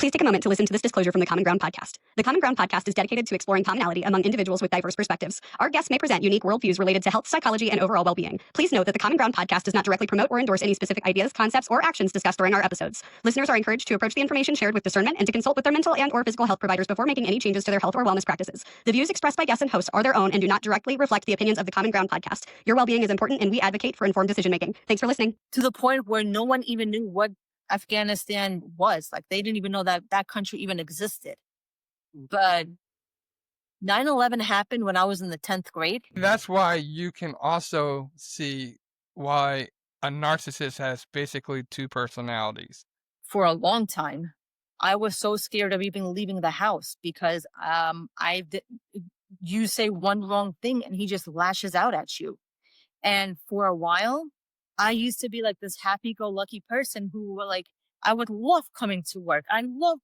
Please take a moment to listen to this disclosure from the Common Ground podcast. The Common Ground podcast is dedicated to exploring commonality among individuals with diverse perspectives. Our guests may present unique worldviews related to health, psychology, and overall well-being. Please note that the Common Ground podcast does not directly promote or endorse any specific ideas, concepts, or actions discussed during our episodes. Listeners are encouraged to approach the information shared with discernment and to consult with their mental and/or physical health providers before making any changes to their health or wellness practices. The views expressed by guests and hosts are their own and do not directly reflect the opinions of the Common Ground podcast. Your well-being is important, and we advocate for informed decision-making. Thanks for listening. To the point where no one even knew what Afghanistan was. Like, they didn't even know that that country even existed. But 9/11 happened when I was in the 10th grade. That's why you can also see why a narcissist has basically two personalities. For a long time, I was so scared of even leaving the house because you say one wrong thing and he just lashes out at you. And for a while, I used to be like this happy-go-lucky person who were like, I would love coming to work. I love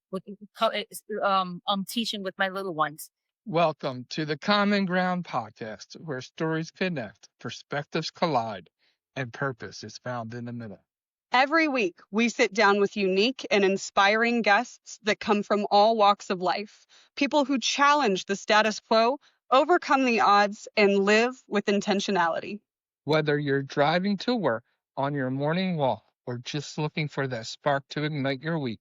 teaching with my little ones. Welcome to the Common Ground podcast, where stories connect, perspectives collide, and purpose is found in the middle. Every week, we sit down with unique and inspiring guests that come from all walks of life. People who challenge the status quo, overcome the odds, and live with intentionality. Whether you're driving to work, on your morning walk, or just looking for that spark to ignite your week,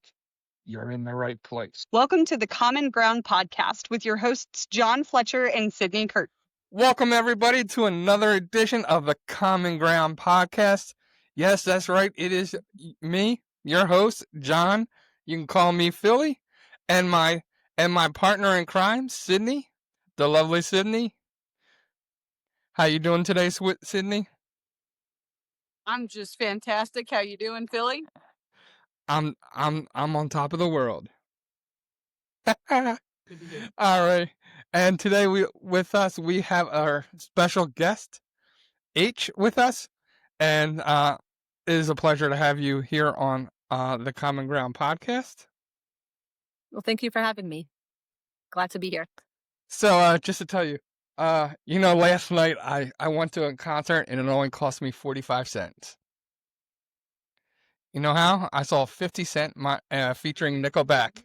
you're in the right place. Welcome to the Common Ground podcast with your hosts, John Fletcher and Sydney Curtin. Welcome, everybody, to another edition of the Common Ground podcast. Yes, that's right. It is me, your host, John. You can call me Philly, and my partner in crime, Sydney, the lovely Sydney. How you doing today, Sydney? I'm just fantastic. How you doing, Philly? I'm on top of the world. All right. And today we have our special guest, H, with us. And it is a pleasure to have you here on the Common Ground podcast. Well, thank you for having me. Glad to be here. So just to tell you, last night I went to a concert and it only cost me 45 cents. You know how? I saw 50 Cent featuring Nickelback.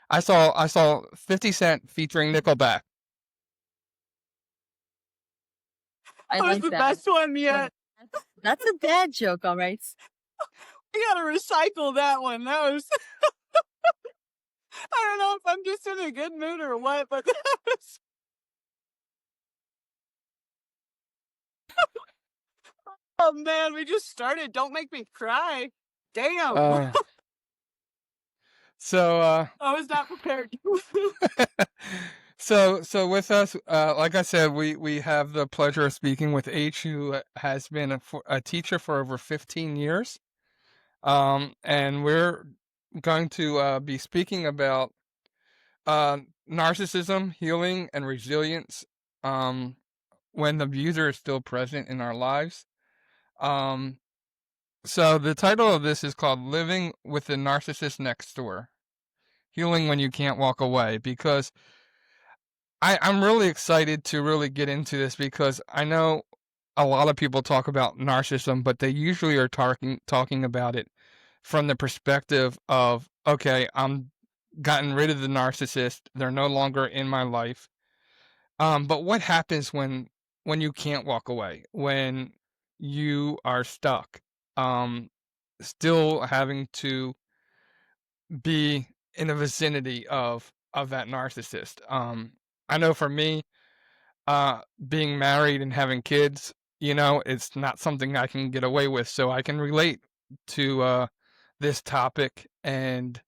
I saw 50 Cent featuring Nickelback. That was the best one yet. That's a dad joke, all right. We gotta recycle that one. That was I don't know if I'm just in a good mood or what, but that was oh man, we just started. Don't make me cry. Damn. So I was not prepared. So with us, like I said, we have the pleasure of speaking with H, who has been a teacher for over 15 years. And we're going to be speaking about narcissism, healing, and resilience when the abuser is still present in our lives. So the title of this is called Living with the Narcissist Next Door, Healing When You Can't Walk Away, because I'm really excited to really get into this, because I know a lot of people talk about narcissism, but they usually are talking about it from the perspective of, okay, I'm gotten rid of the narcissist, they're no longer in my life. But what happens when you can't walk away, when you are stuck, still having to be in the vicinity of that narcissist? I know for me, being married and having kids, it's not something I can get away with, so I can relate to this topic, and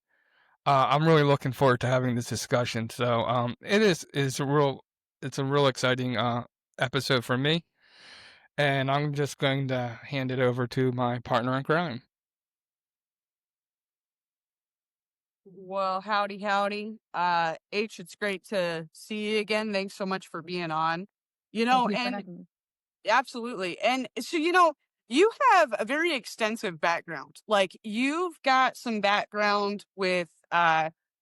I'm really looking forward to having this discussion. So it's a real exciting episode for me, and I'm just going to hand it over to my partner in crime. Well, howdy. H, it's great to see you again. Thanks so much for being on. And absolutely. And so, you have a very extensive background. Like, you've got some background with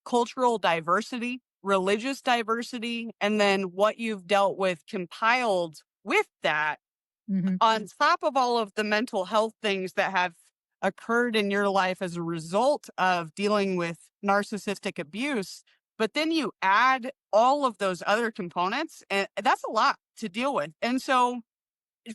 cultural diversity, religious diversity, and then what you've dealt with compiled with that, on top of all of the mental health things that have occurred in your life as a result of dealing with narcissistic abuse, but then you add all of those other components, and that's a lot to deal with. And so,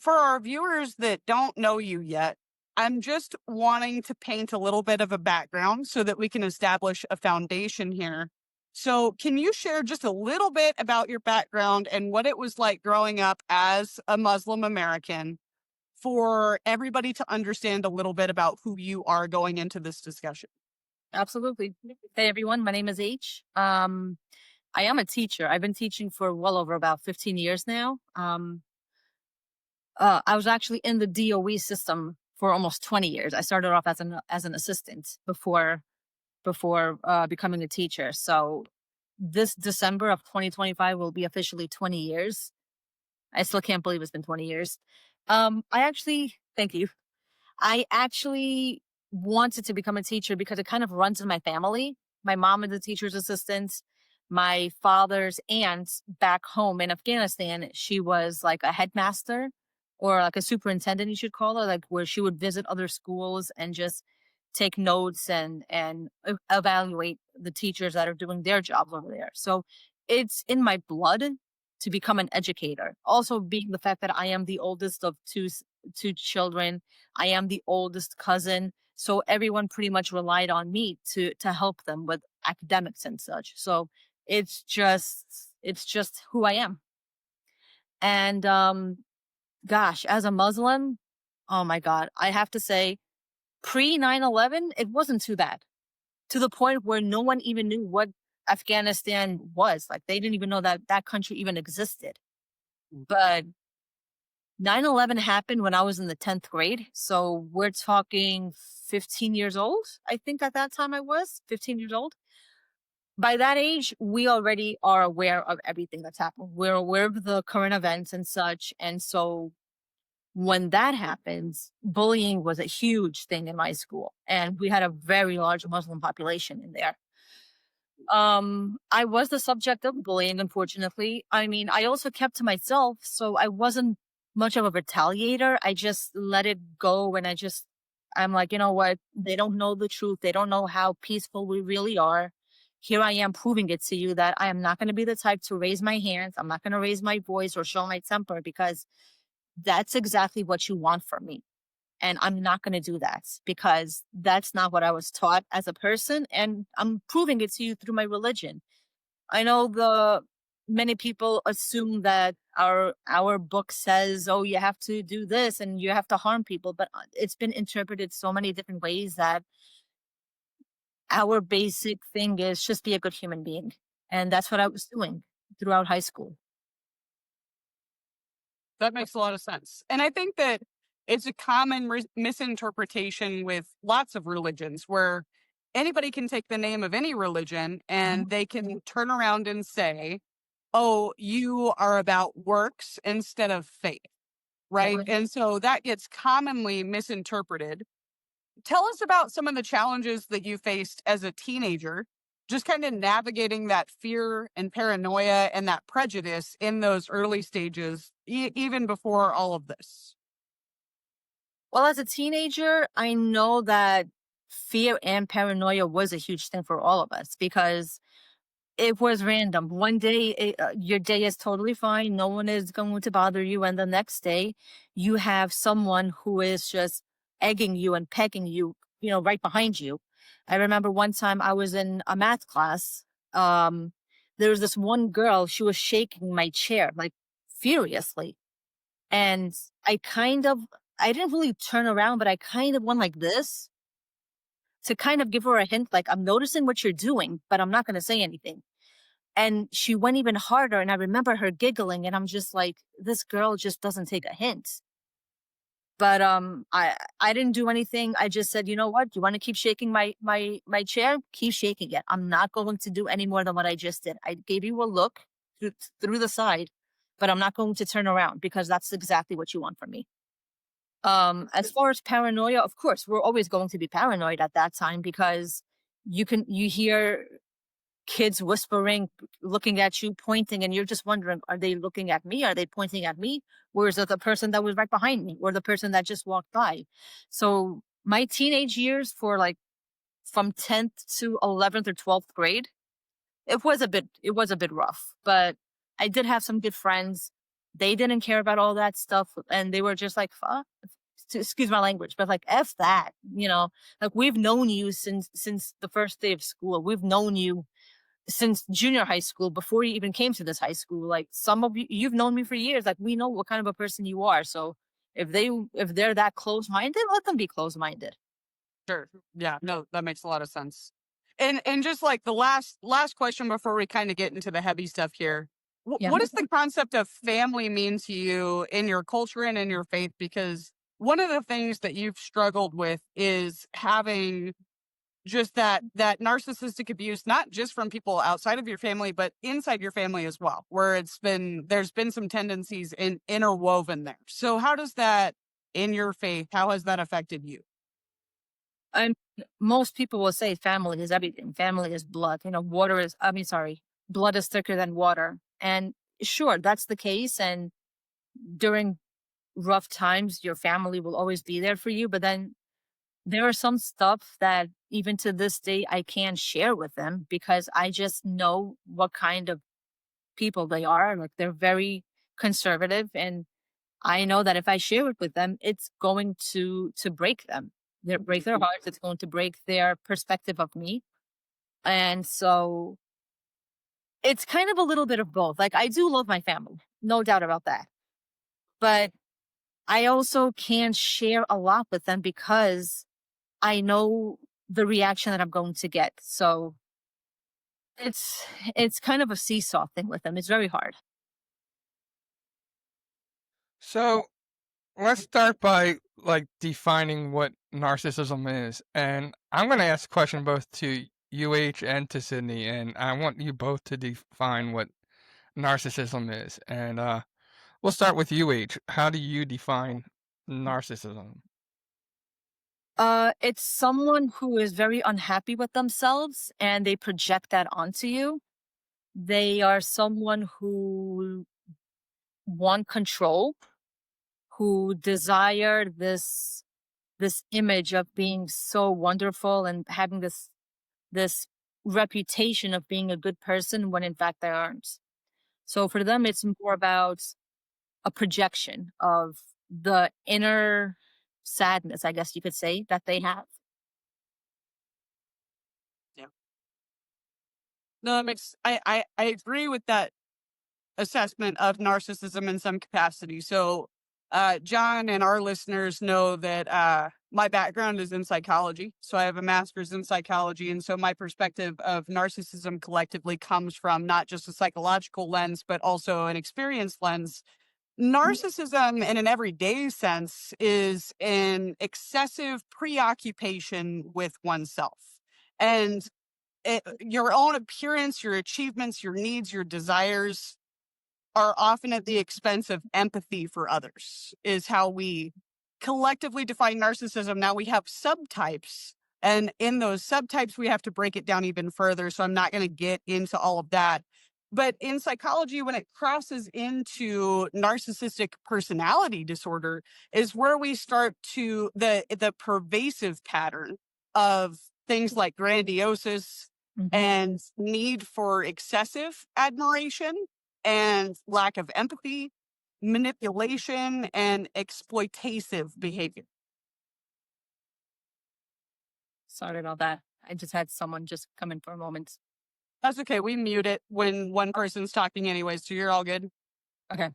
for our viewers that don't know you yet, I'm just wanting to paint a little bit of a background so that we can establish a foundation here. So, can you share just a little bit about your background and what it was like growing up as a Muslim American for everybody to understand a little bit about who you are going into this discussion? Absolutely. Hey everyone, my name is H. I am a teacher. I've been teaching for well over about 15 years now. I was actually in the DOE system for almost 20 years. I started off as an assistant before becoming a teacher. So this December of 2025 will be officially 20 years. I still can't believe it's been 20 years. Thank you. I actually wanted to become a teacher because it kind of runs in my family. My mom is a teacher's assistant. My father's aunt back home in Afghanistan, she was like a headmaster or like a superintendent, you should call her, like where she would visit other schools and just take notes and evaluate the teachers that are doing their jobs over there. So it's in my blood to become an educator. Also, being the fact that I am the oldest of two children, I am the oldest cousin, so everyone pretty much relied on me to help them with academics and such. So it's just who I am. And gosh, as a Muslim, oh my God, I have to say, pre 9/11, it wasn't too bad, to the point where no one even knew what Afghanistan was. Like they didn't even know that that country even existed. But 9/11 happened when I was in the 10th grade. So we're talking 15 years old. I think at that time I was 15 years old. By that age, we already are aware of everything that's happened. We're aware of the current events and such. And so when that happens, bullying was a huge thing in my school. And we had a very large Muslim population in there. I was the subject of bullying, unfortunately. I mean, I also kept to myself, so I wasn't much of a retaliator. I just let it go, and I'm like, you know what? They don't know the truth. They don't know how peaceful we really are. Here I am proving it to you that I am not going to be the type to raise my hands. I'm not going to raise my voice or show my temper, because that's exactly what you want from me. And I'm not going to do that, because that's not what I was taught as a person. And I'm proving it to you through my religion. I know many people assume that our book says, oh, you have to do this and you have to harm people. But it's been interpreted so many different ways that our basic thing is just be a good human being. And that's what I was doing throughout high school. That makes a lot of sense. And I think that it's a common misinterpretation with lots of religions, where anybody can take the name of any religion and they can turn around and say, oh, you are about works instead of faith, right? And so that gets commonly misinterpreted. Tell us about some of the challenges that you faced as a teenager, just kind of navigating that fear and paranoia and that prejudice in those early stages, even before all of this. Well, as a teenager, I know that fear and paranoia was a huge thing for all of us, because it was random. One day, your day is totally fine. No one is going to bother you. And the next day, you have someone who is just egging you and pegging you, right behind you. I remember one time I was in a math class. There was this one girl, she was shaking my chair like furiously. And I didn't really turn around, but I kind of went like this to kind of give her a hint, like, I'm noticing what you're doing, but I'm not going to say anything. And she went even harder, and I remember her giggling, and I'm just like, this girl just doesn't take a hint. But I didn't do anything. I just said, you know what? You want to keep shaking my chair? Keep shaking it. I'm not going to do any more than what I just did. I gave you a look through the side, but I'm not going to turn around, because that's exactly what you want from me. As far as paranoia, of course, we're always going to be paranoid at that time, because you hear kids whispering, looking at you, pointing, and you're just wondering, are they looking at me? Are they pointing at me? Or is it the person that was right behind me, or the person that just walked by? So my teenage years for like from 10th to 11th or 12th grade, it was a bit rough, but I did have some good friends. They didn't care about all that stuff, and they were just like, fuck, excuse my language, but like, F that, like, we've known you since the first day of school. We've known you since junior high school, before you even came to this high school. Like, some of you've known me for years. Like, we know what kind of a person you are. So if they're that close-minded, let them be close-minded. Sure. Yeah, no, that makes a lot of sense. And just like the last question before we kind of get into the heavy stuff here. Yeah. What does the concept of family mean to you in your culture and in your faith? Because one of the things that you've struggled with is having just that narcissistic abuse, not just from people outside of your family, but inside your family as well, where there's been some tendencies interwoven there. So how does that, in your faith, how has that affected you? And most people will say family is everything. Family is blood. Blood is thicker than water. And sure, that's the case. And during rough times, your family will always be there for you. But then there are some stuff that even to this day, I can't share with them, because I just know what kind of people they are. Like, they're very conservative, and I know that if I share it with them, it's going to break them. Break their hearts. It's going to break their perspective of me. And so it's kind of a little bit of both. Like, I do love my family, no doubt about that. But I also can't share a lot with them because I know the reaction that I'm going to get. So it's kind of a seesaw thing with them. It's very hard. So let's start by like defining what narcissism is. And I'm going to ask a question both to UH and to Sydney, and I want you both to define what narcissism is. And we'll start with UH. How do you define narcissism? It's someone who is very unhappy with themselves and they project that onto you. They are someone who want control, who desire this image of being so wonderful and having this reputation of being a good person when in fact they aren't. So for them, it's more about a projection of the inner sadness, I guess you could say, that they have. Yeah. No, that makes I agree with that assessment of narcissism in some capacity. So John and our listeners know that my background is in psychology. So I have a master's in psychology. And so my perspective of narcissism collectively comes from not just a psychological lens, but also an experience lens. Narcissism in an everyday sense is an excessive preoccupation with oneself. And your own appearance, your achievements, your needs, your desires are often at the expense of empathy for others, is how we collectively define narcissism. Now we have subtypes, and in those subtypes, we have to break it down even further. So I'm not going to get into all of that. But in psychology, when it crosses into narcissistic personality disorder, is where we start to the pervasive pattern of things like grandiosis and need for excessive admiration and lack of empathy, manipulation, and exploitative behavior. Sorry about that. I just had someone just come in for a moment. That's okay. We mute it when one person's talking anyways, so you're all good. Okay.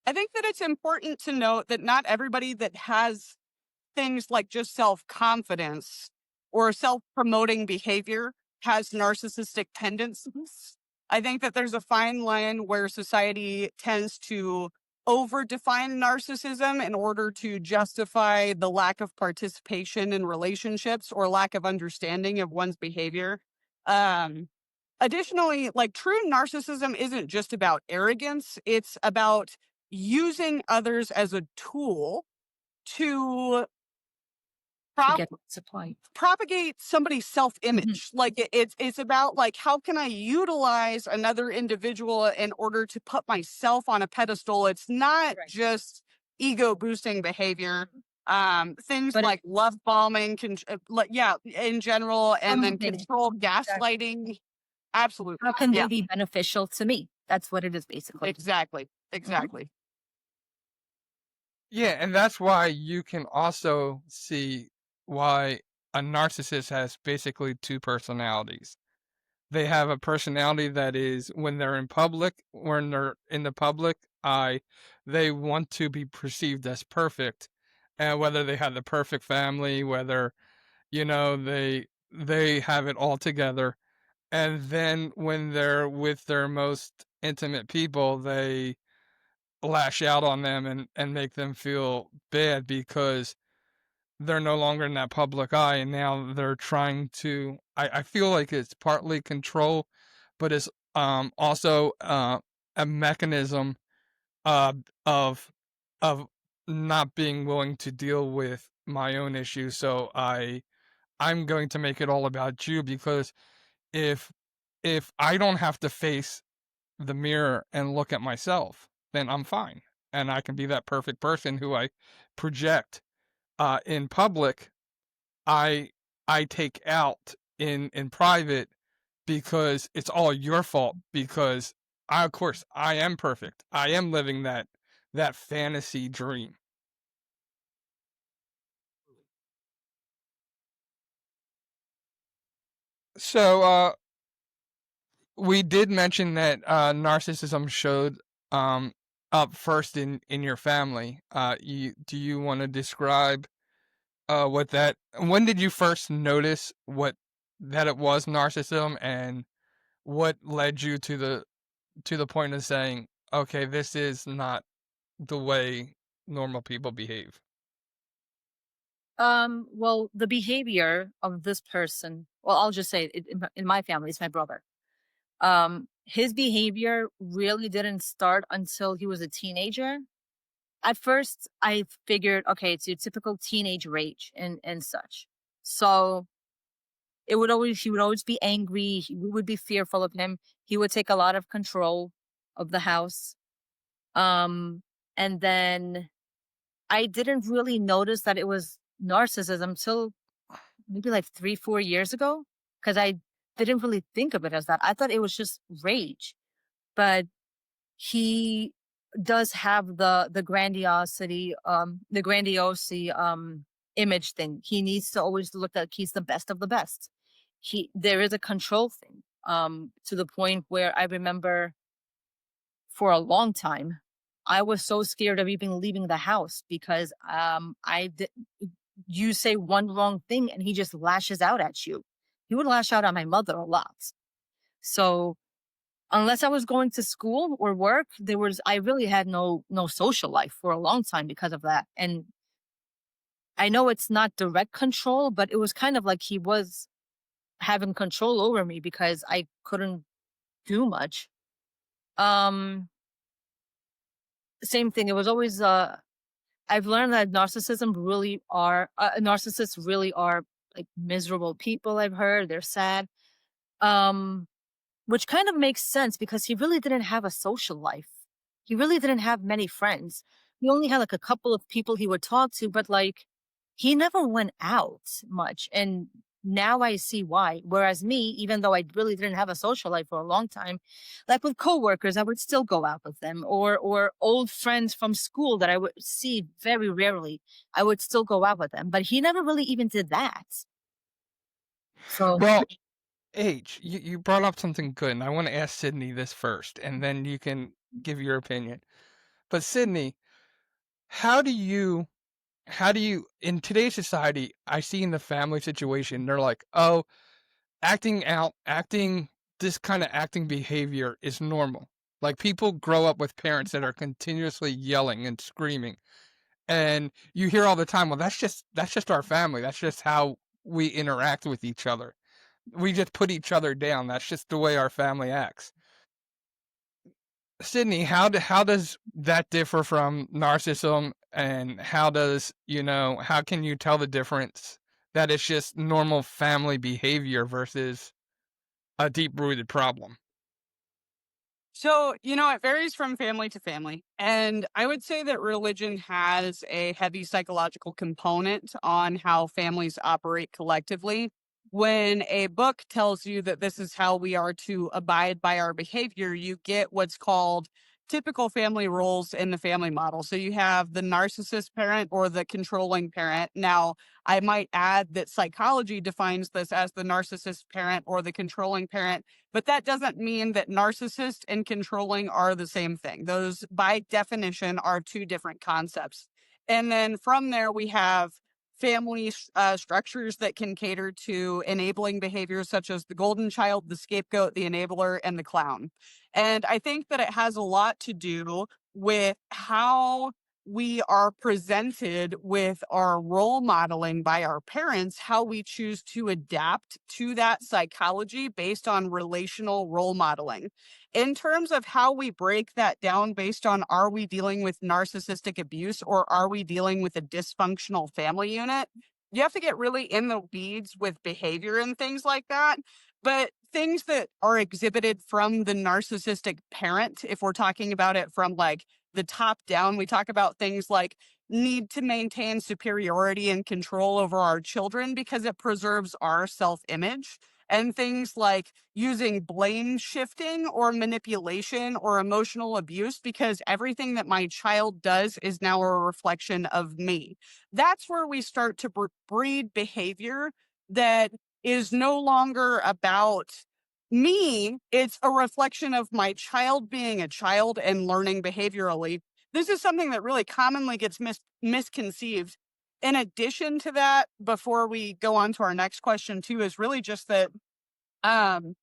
I think that it's important to note that not everybody that has things like just self-confidence or self-promoting behavior has narcissistic tendencies. I think that there's a fine line where society tends to over-define narcissism in order to justify the lack of participation in relationships or lack of understanding of one's behavior. Additionally, like, true narcissism isn't just about arrogance. It's about using others as a tool to Get supply. propagate somebody's self-image. Like, it's about, like, how can I utilize another individual in order to put myself on a pedestal? It's not Right. just ego boosting behavior. Things But like love bombing, yeah, in general, and then something control exactly. gaslighting. Absolutely. How can Yeah, they be beneficial to me? That's what it is basically. exactly. Mhm. Exactly. Yeah, and that's why you can also see why a narcissist has basically two personalities. They have a personality that is when they're in public, when they're in the public eye, they want to be perceived as perfect. And whether they have the perfect family, whether, they have it all together. And then when they're with their most intimate people, they lash out on them and make them feel bad because they're no longer in that public eye and now they're trying to I feel like it's partly control, but it's also a mechanism uh of of not being willing to deal with my own issues. So I'm going to make it all about you because if I don't have to face the mirror and look at myself, then I'm fine. And I can be that perfect person who I project in public. I I take out in private because it's all your fault because of course I am perfect. I am living that fantasy dream. So we did mention that narcissism showed um up first in your family. Do you want to describe what that when did you first notice what that it was narcissism and what led you to the point of saying, okay, this is not the way normal people behave? Well, the behavior of this person, well, I'll just say it, in my family, it's my brother. His behavior really didn't start until he was a teenager. At first, I figured, okay, it's your typical teenage rage and such. So he would always be angry. We would be fearful of him. He would take a lot of control of the house. Um, and then I didn't really notice that it was narcissism till maybe like 3, 4 years ago, because I didn't really think of it as that. I thought it was just rage, but he does have the grandiosity, image thing. He needs to always look like he's the best of the best. There is a control thing, to the point where I remember for a long time, I was so scared of even leaving the house because you say one wrong thing and he just lashes out at you. He would lash out at my mother a lot. So unless I was going to school or work, I really had no social life for a long time because of that. And I know it's not direct control, but it was kind of like he was having control over me because I couldn't do much. Um Same thing. It was always I've learned that narcissists really are like miserable people. I've heard they're sad. Um Which kind of makes sense because he really didn't have a social life. He really didn't have many friends. He only had like a couple of people he would talk to, but like he never went out much. And now I see why. Whereas me, even though I really didn't have a social life for a long time, like with coworkers, I would still go out with them, or old friends from school that I would see very rarely. I would still go out with them. But he never really even did that. So Well, H, you brought up something good, and I want to ask Sydney this first, and then you can give your opinion. But Sydney, how do you in today's society, I see in the family situation, they're like, oh, acting this kind of acting behavior is normal. Like people grow up with parents that are continuously yelling and screaming. And you hear all the time, well, that's just our family. That's just how we interact with each other. We just put each other down. That's just the way our family acts. Sydney, how does that differ from narcissism, and how can you tell the difference that it's just normal family behavior versus a deep rooted problem? So, it varies from family to family. And I would say that religion has a heavy psychological component on how families operate collectively. When a book tells you that this is how we are to abide by our behavior, you get what's called typical family roles in the family model. So you have the narcissist parent or the controlling parent. Now, I might add that psychology defines this as the narcissist parent or the controlling parent, but that doesn't mean that narcissist and controlling are the same thing. Those, by definition, are two different concepts. And then from there, we have family structures that can cater to enabling behaviors such as the golden child, the scapegoat, the enabler, and the clown. And I think that it has a lot to do with how we are presented with our role modeling by our parents, how we choose to adapt to that psychology based on relational role modeling. In terms of how we break that down based on, are we dealing with narcissistic abuse or are we dealing with a dysfunctional family unit? You have to get really in the weeds with behavior and things like that. But things that are exhibited from the narcissistic parent, if we're talking about it from like the top down, we talk about things like need to maintain superiority and control over our children because it preserves our self-image, and things like using blame shifting or manipulation or emotional abuse because everything that my child does is now a reflection of me. That's where we start to breed behavior that is no longer about me. It's a reflection of my child being a child and learning behaviorally. This is something that really commonly gets misconceived. In addition to that, before we go on to our next question too, is really just that um,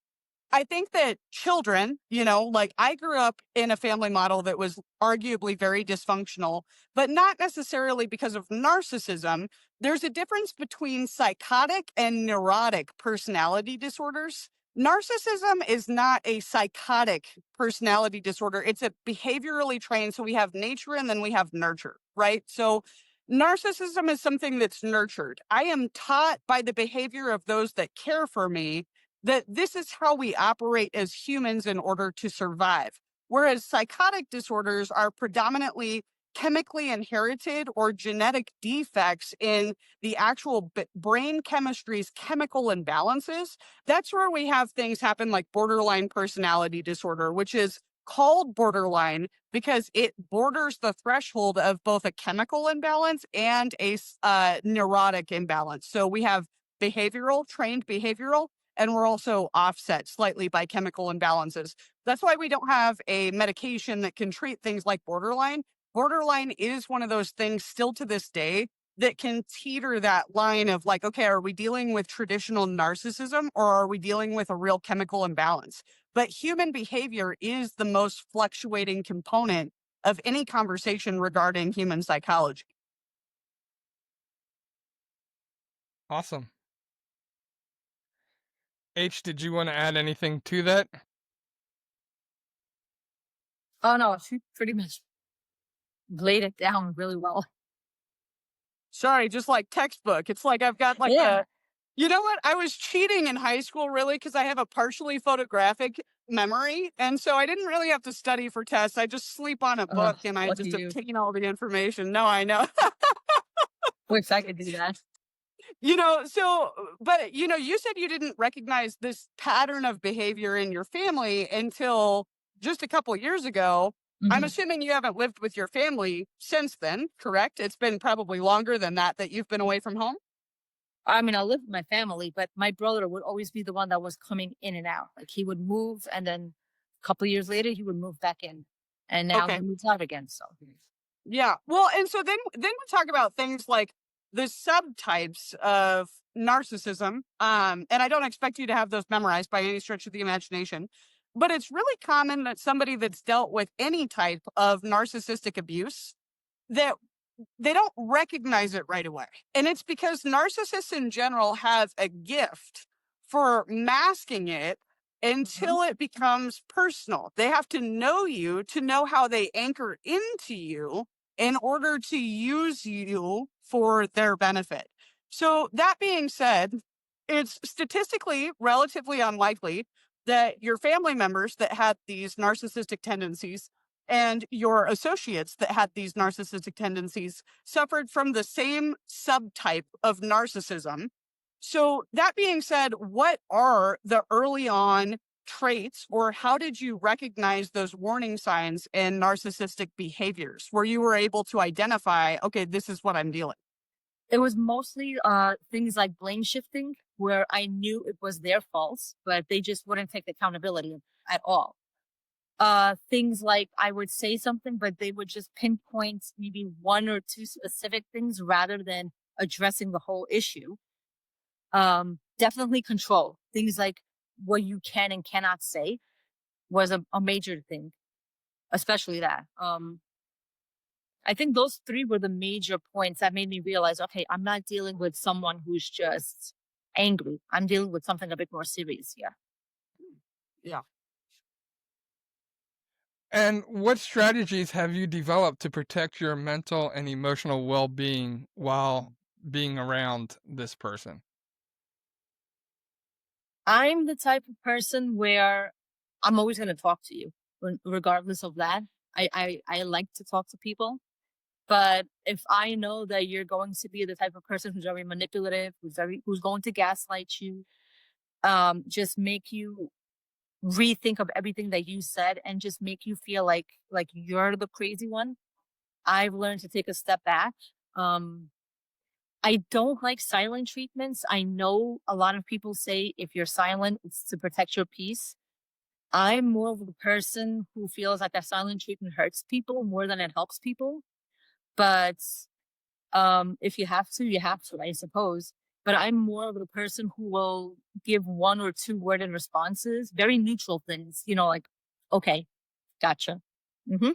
I think that children, like I grew up in a family model that was arguably very dysfunctional, but not necessarily because of narcissism. There's a difference between psychotic and neurotic personality disorders. Narcissism is not a psychotic personality disorder. It's a behaviorally trained. So we have nature and then we have nurture, right? So narcissism is something that's nurtured. I am taught by the behavior of those that care for me that this is how we operate as humans in order to survive. Whereas psychotic disorders are predominantly chemically inherited or genetic defects in the actual brain chemistry's chemical imbalances. That's where we have things happen like borderline personality disorder, which is called borderline because it borders the threshold of both a chemical imbalance and a neurotic imbalance. So we have trained behavioral, and we're also offset slightly by chemical imbalances. That's why we don't have a medication that can treat things like borderline. Borderline is one of those things still to this day that can teeter that line of like, okay, are we dealing with traditional narcissism or are we dealing with a real chemical imbalance? But human behavior is the most fluctuating component of any conversation regarding human psychology. Awesome. H, did you want to add anything to that? Oh no, she pretty much laid it down really well. Sorry, just like textbook. It's like I've got like you know what? I was cheating in high school really because I have a partially photographic memory. And so I didn't really have to study for tests. I just sleep on a book and I just obtain all the information. No, I know. Wish I could do that. But you said you didn't recognize this pattern of behavior in your family until just a couple of years ago. I'm assuming you haven't lived with your family since then, correct? It's been probably longer than that you've been away from home. I mean, I lived with my family, but my brother would always be the one that was coming in and out. Like he would move and then a couple of years later he would move back in. And now he moves out again. So yeah. Well, and so then we talk about things like the subtypes of narcissism. And I don't expect you to have those memorized by any stretch of the imagination, but it's really common that somebody that's dealt with any type of narcissistic abuse, that they don't recognize it right away. And it's because narcissists in general have a gift for masking it until it becomes personal. They have to know you to know how they anchor into you in order to use you for their benefit. So that being said, it's statistically relatively unlikely that your family members that had these narcissistic tendencies and your associates that had these narcissistic tendencies suffered from the same subtype of narcissism. So, that being said, what are the early on traits, or how did you recognize those warning signs in narcissistic behaviors where you were able to identify, okay, this is what I'm dealing? It was mostly things like blame shifting, where I knew it was their fault, but they just wouldn't take accountability at all. Things like I would say something, but they would just pinpoint maybe one or two specific things rather than addressing the whole issue. Definitely control. Things like what you can and cannot say was a major thing, especially that. I think those three were the major points that made me realize, okay, I'm not dealing with someone who's just angry. I'm dealing with something a bit more serious here. Yeah. And what strategies have you developed to protect your mental and emotional well-being while being around this person? I'm the type of person where I'm always going to talk to you, regardless of that. I like to talk to people. But if I know that you're going to be the type of person who's very manipulative, who's going to gaslight you, just make you rethink of everything that you said and just make you feel like you're the crazy one, I've learned to take a step back. I don't like silent treatments. I know a lot of people say if you're silent, it's to protect your peace. I'm more of the person who feels like a silent treatment hurts people more than it helps people. But if you have to, you have to, I suppose. But I'm more of the person who will give one or two worded responses, very neutral things, like, okay, gotcha. Mm-hmm.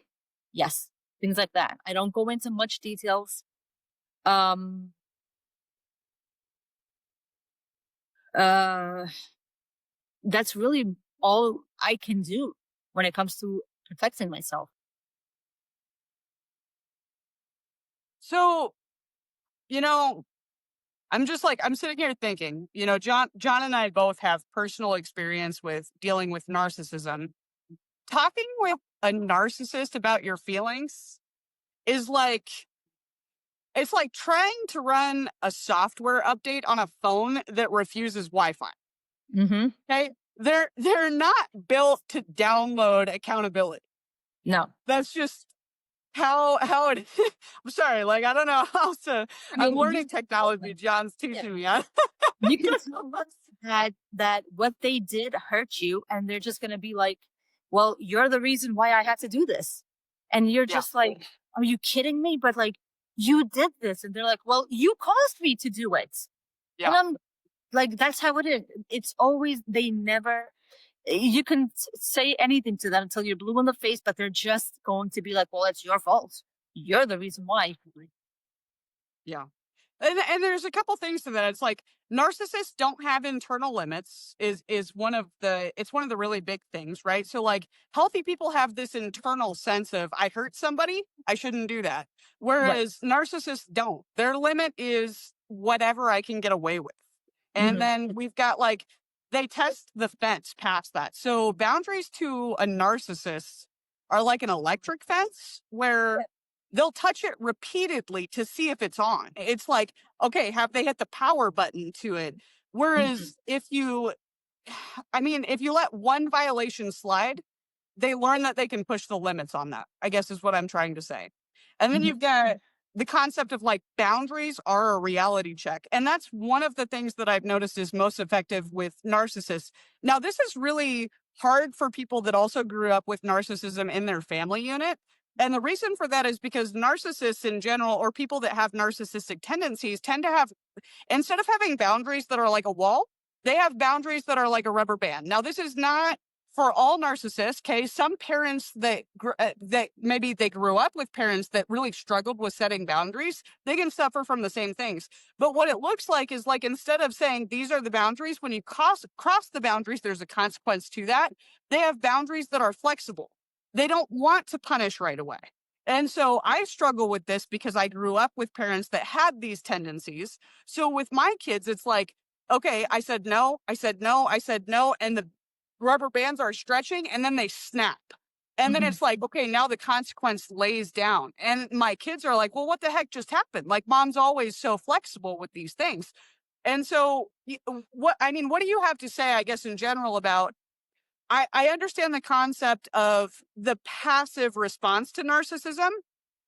Yes. Things like that. I don't go into much details. That's really all I can do when it comes to protecting myself. So, I'm just like, I'm sitting here thinking, John and I both have personal experience with dealing with narcissism. Talking with a narcissist about your feelings is like, it's like trying to run a software update on a phone that refuses Wi-Fi. Mm-hmm. Okay. They're not built to download accountability. No. That's just how it I'm sorry, like I don't know how to I'm learning technology. John's teaching me. You can tell us that what they did hurt you, and they're just gonna be like, well, you're the reason why I had to do this. And you're just like, are you kidding me? But like, you did this. And they're like, well, you caused me to do it. Yeah. And I'm like, that's how it is. It's always, they never, you can say anything to them until you're blue in the face, but they're just going to be like, well, it's your fault. You're the reason why. Yeah. And there's a couple things to that. It's like narcissists don't have internal limits is one of the really big things, right? So like healthy people have this internal sense of I hurt somebody, I shouldn't do that. Whereas narcissists don't. Their limit is whatever I can get away with. And then we've got like they test the fence past that. So boundaries to a narcissist are like an electric fence where they'll touch it repeatedly to see if it's on. It's like, okay, have they hit the power button to it? Whereas if you let one violation slide, they learn that they can push the limits on that, I guess is what I'm trying to say. And then you've got the concept of like boundaries are a reality check. And that's one of the things that I've noticed is most effective with narcissists. Now, this is really hard for people that also grew up with narcissism in their family unit. And the reason for that is because narcissists in general, or people that have narcissistic tendencies, tend to have, instead of having boundaries that are like a wall, they have boundaries that are like a rubber band. Now, this is not for all narcissists. Okay, some parents that maybe they grew up with parents that really struggled with setting boundaries, they can suffer from the same things. But what it looks like is like instead of saying these are the boundaries, when you cross the boundaries, there's a consequence to that. They have boundaries that are flexible. They don't want to punish right away. And so I struggle with this because I grew up with parents that had these tendencies. So with my kids, it's like, okay, I said no, I said no, I said no. And rubber bands are stretching and then they snap. And then Mhm. it's like, okay, now the consequence lays down. And my kids are like, well, what the heck just happened? Like, mom's always so flexible with these things. And so, what do you have to say, I guess, in general about? I understand the concept of the passive response to narcissism,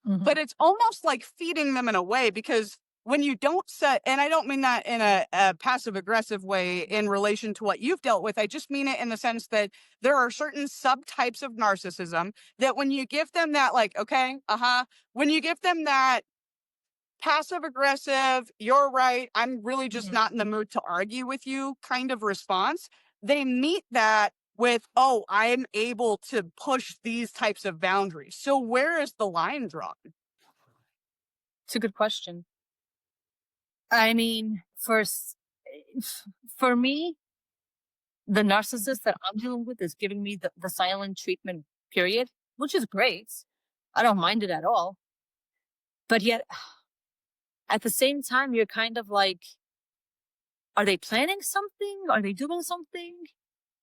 Mhm. but it's almost like feeding them in a way, because when you don't set, and I don't mean that in a passive aggressive way in relation to what you've dealt with. I just mean it in the sense that there are certain subtypes of narcissism that when you give them that, like, okay, when you give them that passive aggressive, you're right, I'm really just Mhm. not in the mood to argue with you kind of response, they meet that with, oh, I'm able to push these types of boundaries. So where is the line drawn? It's a good question. I mean, for me, the narcissist that I'm dealing with is giving me the silent treatment period, which is great. I don't mind it at all. But yet, at the same time, you're kind of like, are they planning something? Are they doing something?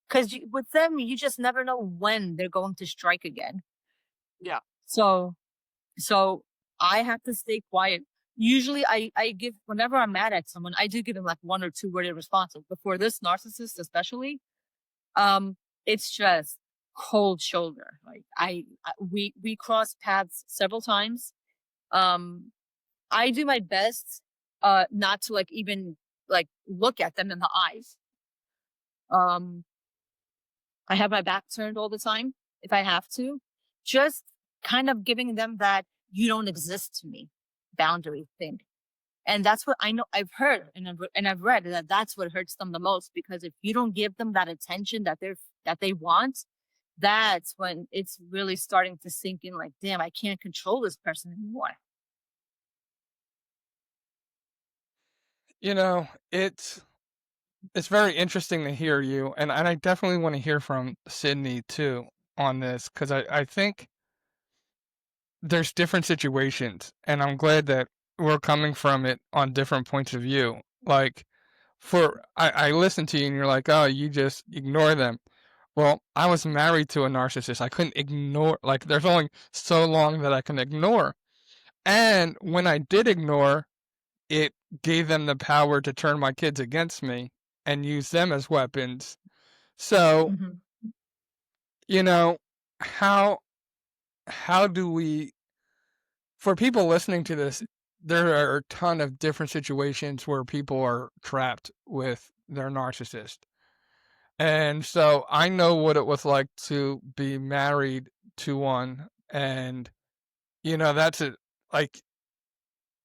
Because with them, you just never know when they're going to strike again. Yeah. So, so I have to stay quiet. Usually, I give, whenever I'm mad at someone, I do give them like 1 or 2 worded responses. But for this narcissist, especially, um, it's just cold shoulder. Like we cross paths several times. Um, I do my best, not to like even like look at them in the eyes. Um, I have my back turned all the time if I have to, just kind of giving them that you don't exist to me boundary thing. And that's what I know. I've heard and I've read that that's what hurts them the most, because if you don't give them that attention that they want, that's when it's really starting to sink in. Like, damn, I can't control this person anymore. You know, it's very interesting to hear you, and I definitely want to hear from Sydney too on this, because I think there's different situations, and I'm glad that we're coming from it on different points of view. Like, I listen to you and you're like, oh, you just ignore them. Well, I was married to a narcissist. I couldn't ignore, like, there's only so long that I can ignore. And when I did ignore, it gave them the power to turn my kids against me and use them as weapons. So, Mhm. you know, how do we, for people listening to this, there are a ton of different situations where people are trapped with their narcissist. And so I know what it was like to be married to one. And, that's it. Like,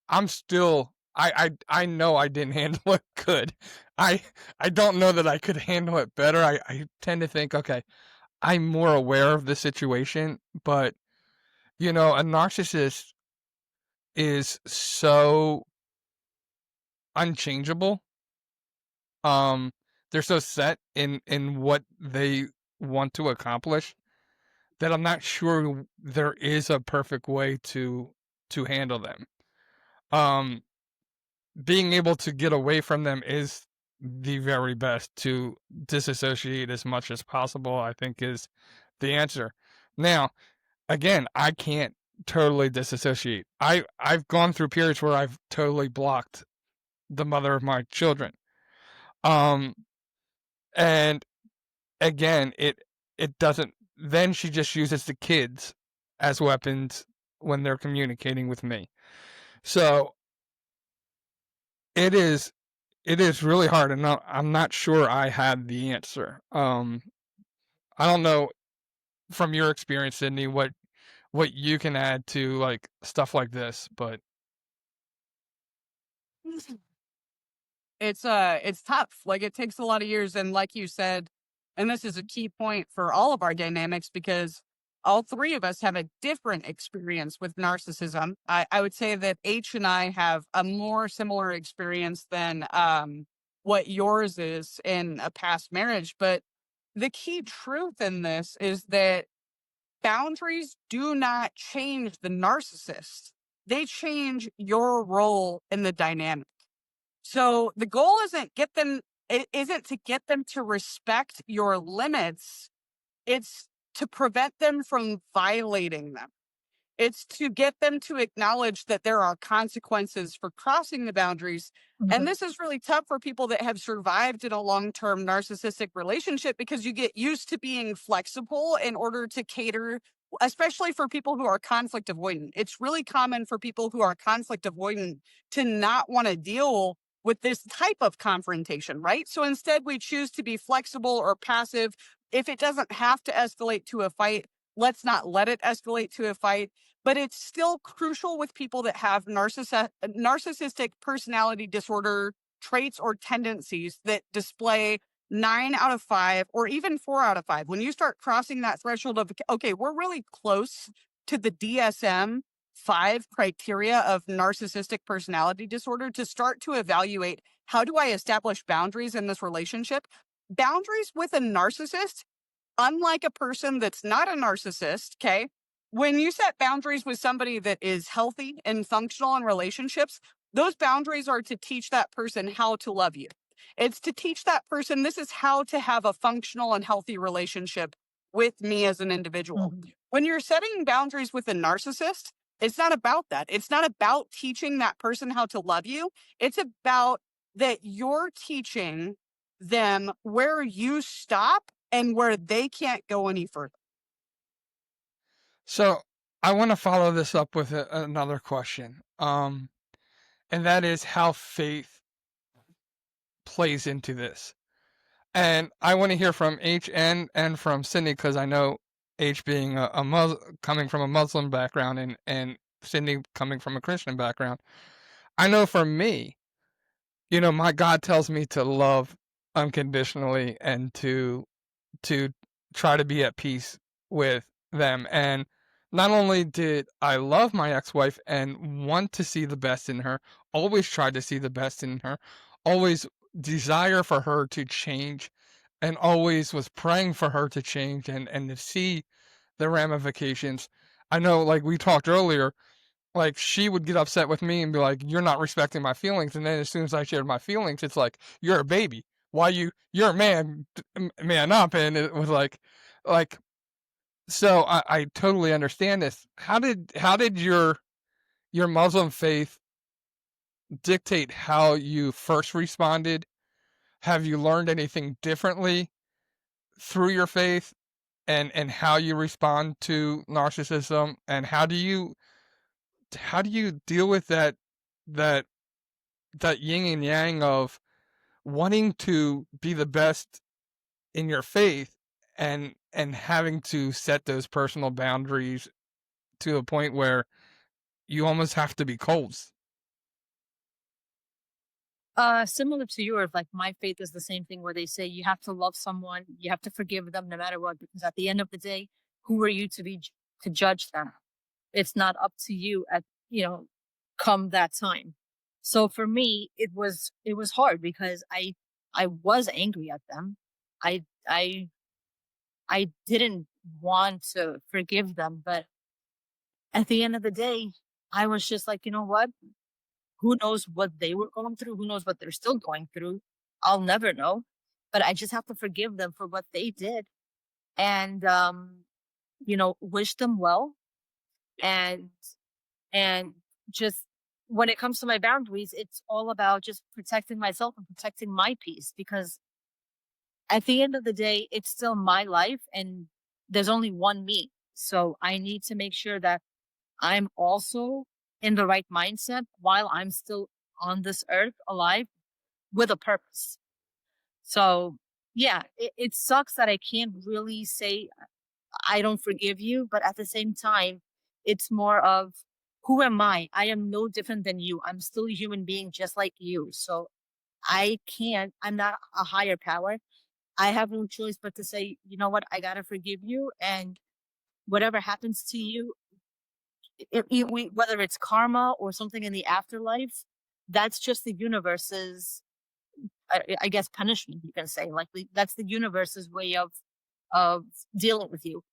I'm still, I know I didn't handle it good. I, I don't know that I could handle it better. I tend to think, okay, I'm more aware of the situation, but, a narcissist is so unchangeable. Um, they're so set in what they want to accomplish that I'm not sure there is a perfect way to handle them. Um, Being able to get away from them is the very best. To disassociate as much as possible, I think, is the answer. Now, again, I can't totally disassociate. I've gone through periods where I've totally blocked the mother of my children. Um, and again, it doesn't. Then she just uses the kids as weapons when they're communicating with me. So it is really hard, and I'm not sure I had the answer. I don't know from your experience, Sydney, what you can add to like stuff like this, but It's tough. Like, it takes a lot of years, and like you said, and this is a key point for all of our dynamics, because all three of us have a different experience with narcissism. I would say that H and I have a more similar experience than what yours is in a past marriage. But the key truth in this is that boundaries do not change the narcissist. They change your role in the dynamic. So the goal isn't get them it isn't to get them to respect your limits. It's to prevent them from violating them. It's to get them to acknowledge that there are consequences for crossing the boundaries. And this is really tough for people that have survived in a long-term narcissistic relationship, because you get used to being flexible in order to cater, especially for people who are conflict avoidant. It's really common for people who are conflict avoidant to not want to deal with this type of confrontation, right? So instead, we choose to be flexible or passive. If it doesn't have to escalate to a fight, let's not let it escalate to a fight. But it's still crucial with people that have narcissistic personality disorder traits or tendencies that display 9 out of 5 or even 4 out of 5. When you start crossing that threshold of, okay, we're really close to the DSM-5 criteria of narcissistic personality disorder, to start to evaluate, how do I establish boundaries in this relationship? Boundaries with a narcissist, unlike a person that's not a narcissist, okay? When you set boundaries with somebody that is healthy and functional in relationships, those boundaries are to teach that person how to love you. It's to teach that person, this is how to have a functional and healthy relationship with me as an individual. When you're setting boundaries with a narcissist, it's not about that. It's not about teaching that person how to love you. It's about that you're teaching them where you stop and where they can't go any further. So I want to follow this up with another question. And that is how faith plays into this. And I want to hear from H and from Sydney, because I know H being coming from a Muslim background, and Sydney coming from a Christian background. I know for me, my God tells me to love unconditionally and to try to be at peace with them. And not only did I love my ex-wife and want to see the best in her, always tried to see the best in her, always desire for her to change, and always was praying for her to change and to see the ramifications. I know, like we talked earlier, like she would get upset with me and be like, "You're not respecting my feelings." And then as soon as I shared my feelings, it's like, "You're a baby. Why you're a man, man up." And it was like, so I totally understand this. How did your Muslim faith dictate how you first responded? Have you learned anything differently through your faith, and how you respond to narcissism? And how do you deal with that yin and yang of wanting to be the best in your faith, and having to set those personal boundaries to a point where you almost have to be cold? Similar to yours, like my faith is the same thing, where they say you have to love someone, you have to forgive them no matter what, because at the end of the day, who are you to judge them? It's not up to you at, come that time. So for me, it was hard, because I was angry at them. I I I didn't want to forgive them, but at the end of the day, I was just like, you know what? Who knows what they were going through? Who knows what they're still going through? I'll never know. But I just have to forgive them for what they did, and wish them well, and and just, when it comes to my boundaries, it's all about just protecting myself and protecting my peace, because at the end of the day, it's still my life, and there's only one me. So I need to make sure that I'm also in the right mindset while I'm still on this earth alive with a purpose. So yeah, it sucks that I can't really say I don't forgive you, but at the same time, it's more of, who am I? I am no different than you. I'm still a human being just like you. So I'm not a higher power. I have no choice but to say, you know what, I gotta forgive you, and whatever happens to you, whether it's karma or something in the afterlife, that's just the universe's, I guess, punishment. You can say, like, that's the universe's way of dealing with you.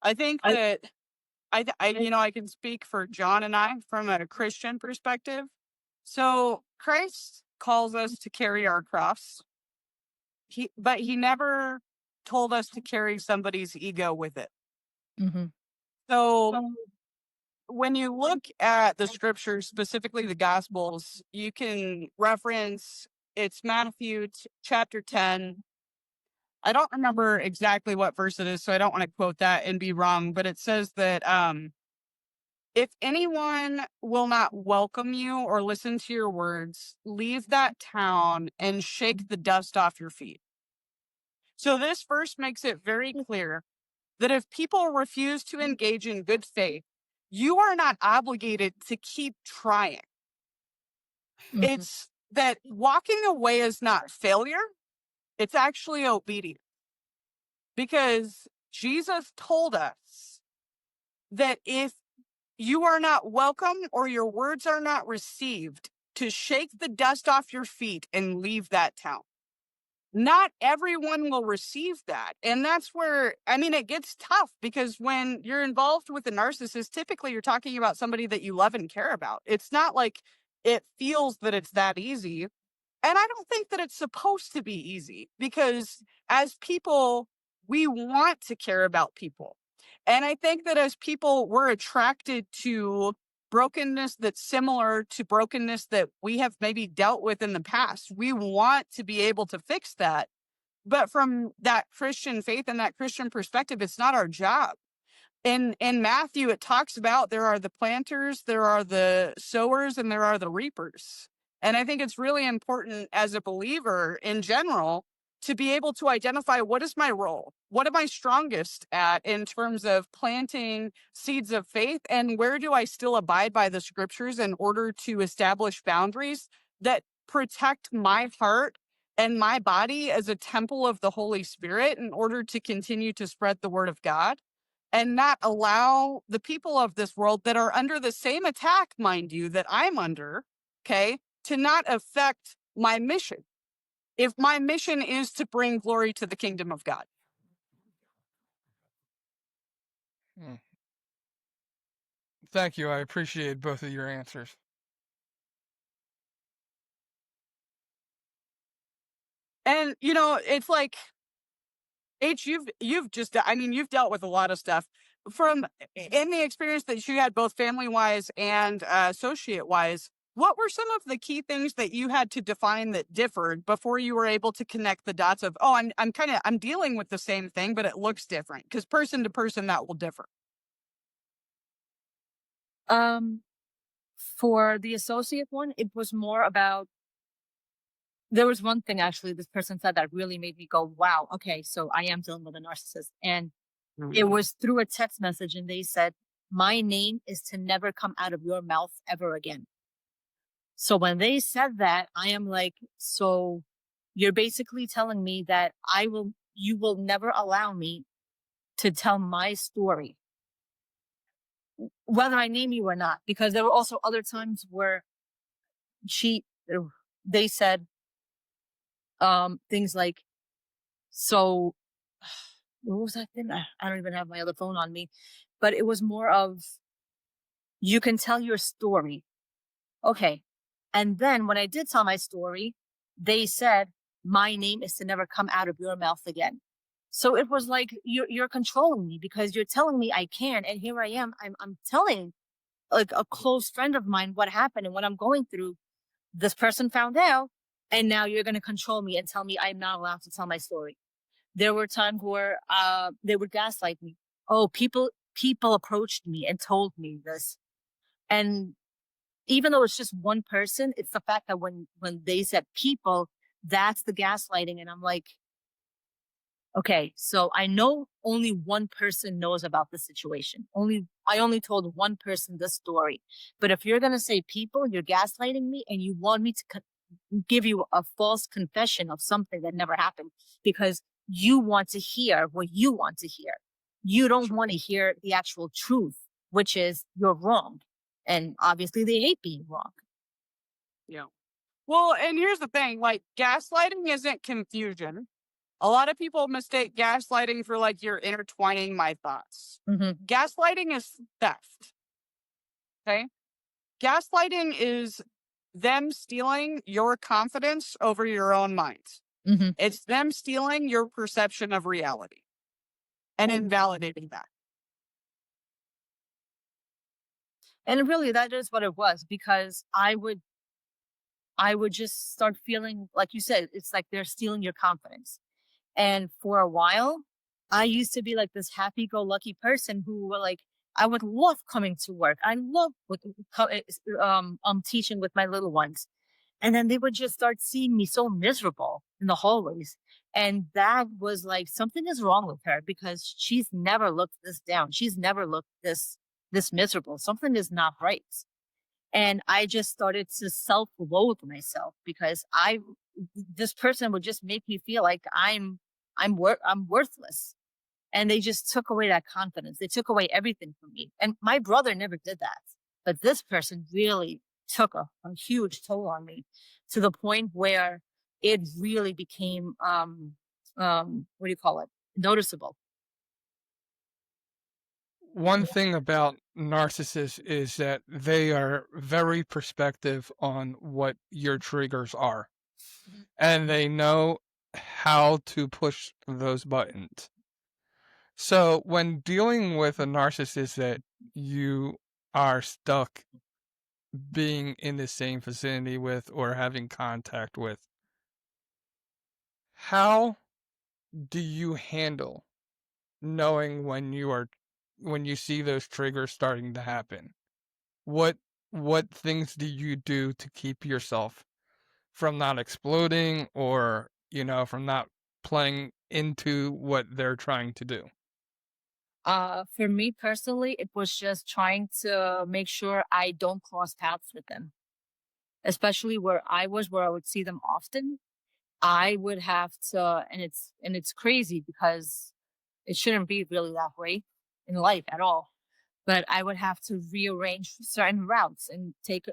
I think that I can speak for John and I from a Christian perspective. So Christ calls us to carry our cross, but he never told us to carry somebody's ego with it. Mm-hmm. So when you look at the scriptures, specifically the Gospels, you can reference it's Matthew chapter 10. I don't remember exactly what verse it is, so I don't want to quote that and be wrong, but it says that if anyone will not welcome you or listen to your words, leave that town and shake the dust off your feet. So this verse makes it very clear that if people refuse to engage in good faith, you are not obligated to keep trying. Mm-hmm. It's that walking away is not failure, it's actually obedience. Because Jesus told us that if you are not welcome or your words are not received, to shake the dust off your feet and leave that town. Not everyone will receive that. And that's where, I mean, it gets tough because when you're involved with a narcissist, typically you're talking about somebody that you love and care about. It's not like it feels that it's that easy. And I don't think that it's supposed to be easy because as people, we want to care about people. And I think that as people, we're attracted to brokenness that's similar to brokenness that we have maybe dealt with in the past. We want to be able to fix that. But from that Christian faith and that Christian perspective, it's not our job. In Matthew, it talks about there are the planters, there are the sowers, and there are the reapers. And I think it's really important as a believer in general to be able to identify what is my role? What am I strongest at in terms of planting seeds of faith? And where do I still abide by the scriptures in order to establish boundaries that protect my heart and my body as a temple of the Holy Spirit in order to continue to spread the word of God? And not allow the people of this world that are under the same attack, mind you, that I'm under, okay, to not affect my mission. If my mission is to bring glory to the kingdom of God. Thank you. I appreciate both of your answers. And, you know, it's like, H, you've just, I mean, you've dealt with a lot of stuff from in the experience that you had both family wise and associate wise. What were some of the key things that you had to define that differed before you were able to connect the dots of, oh, I'm dealing with the same thing, but it looks different? Because person to person, that will differ. For the associate one, it was more about, there was one thing actually this person said that really made me go, wow, okay, so I am dealing with a narcissist. And it was through a text message, and they said, my name is to never come out of your mouth ever again. So when they said that, I am like, so you're basically telling me that you will never allow me to tell my story, whether I name you or not. Because there were also other times where they said things like, so what was that thing? I don't even have my other phone on me, but it was more of, you can tell your story. Okay. And then when I did tell my story, they said, my name is to never come out of your mouth again. So it was like, you're controlling me because you're telling me I can. And here I am. I'm telling like a close friend of mine what happened and what I'm going through. This person found out, and now you're going to control me and tell me I'm not allowed to tell my story. There were times where they would gaslight me. Oh, people approached me and told me this. And even though it's just one person, it's the fact that when they said people, that's the gaslighting. And I'm like, okay, so I know only one person knows about the situation. I only told one person this story. But if you're going to say people, you're gaslighting me and you want me to give you a false confession of something that never happened because you want to hear what you want to hear. You don't want to hear the actual truth, which is you're wrong. And obviously they hate being wrong. Yeah. Well, and here's the thing, like gaslighting isn't confusion. A lot of people mistake gaslighting for like you're intertwining my thoughts. Mm-hmm. Gaslighting is theft. Okay. Gaslighting is them stealing your confidence over your own mind. Mm-hmm. It's them stealing your perception of reality and invalidating that. And really, that is what it was, because I would just start feeling, like you said, it's like they're stealing your confidence. And for a while, I used to be like this happy-go-lucky person who were like, I would love coming to work. I love teaching with my little ones. And then they would just start seeing me so miserable in the hallways. And that was like, something is wrong with her, because she's never looked this down. She's never looked this miserable. Something is not right. And I just started to self-loathe myself, because this person would just make me feel like I'm worthless. And they just took away that confidence. They took away everything from me. And my brother never did that. But this person really took a huge toll on me, to the point where it really became, what do you call it? Noticeable. One thing about narcissists is that they are very perspective on what your triggers are. And they know how to push those buttons. So when dealing with a narcissist that you are stuck being in the same vicinity with or having contact with, how do you handle knowing when you see those triggers starting to happen? What things do you do to keep yourself from not exploding, or from not playing into what they're trying to do? For me personally, it was just trying to make sure I don't cross paths with them, especially where I would see them often. I would have to, and it's crazy, because it shouldn't be really that way in life at all. But I would have to rearrange certain routes and take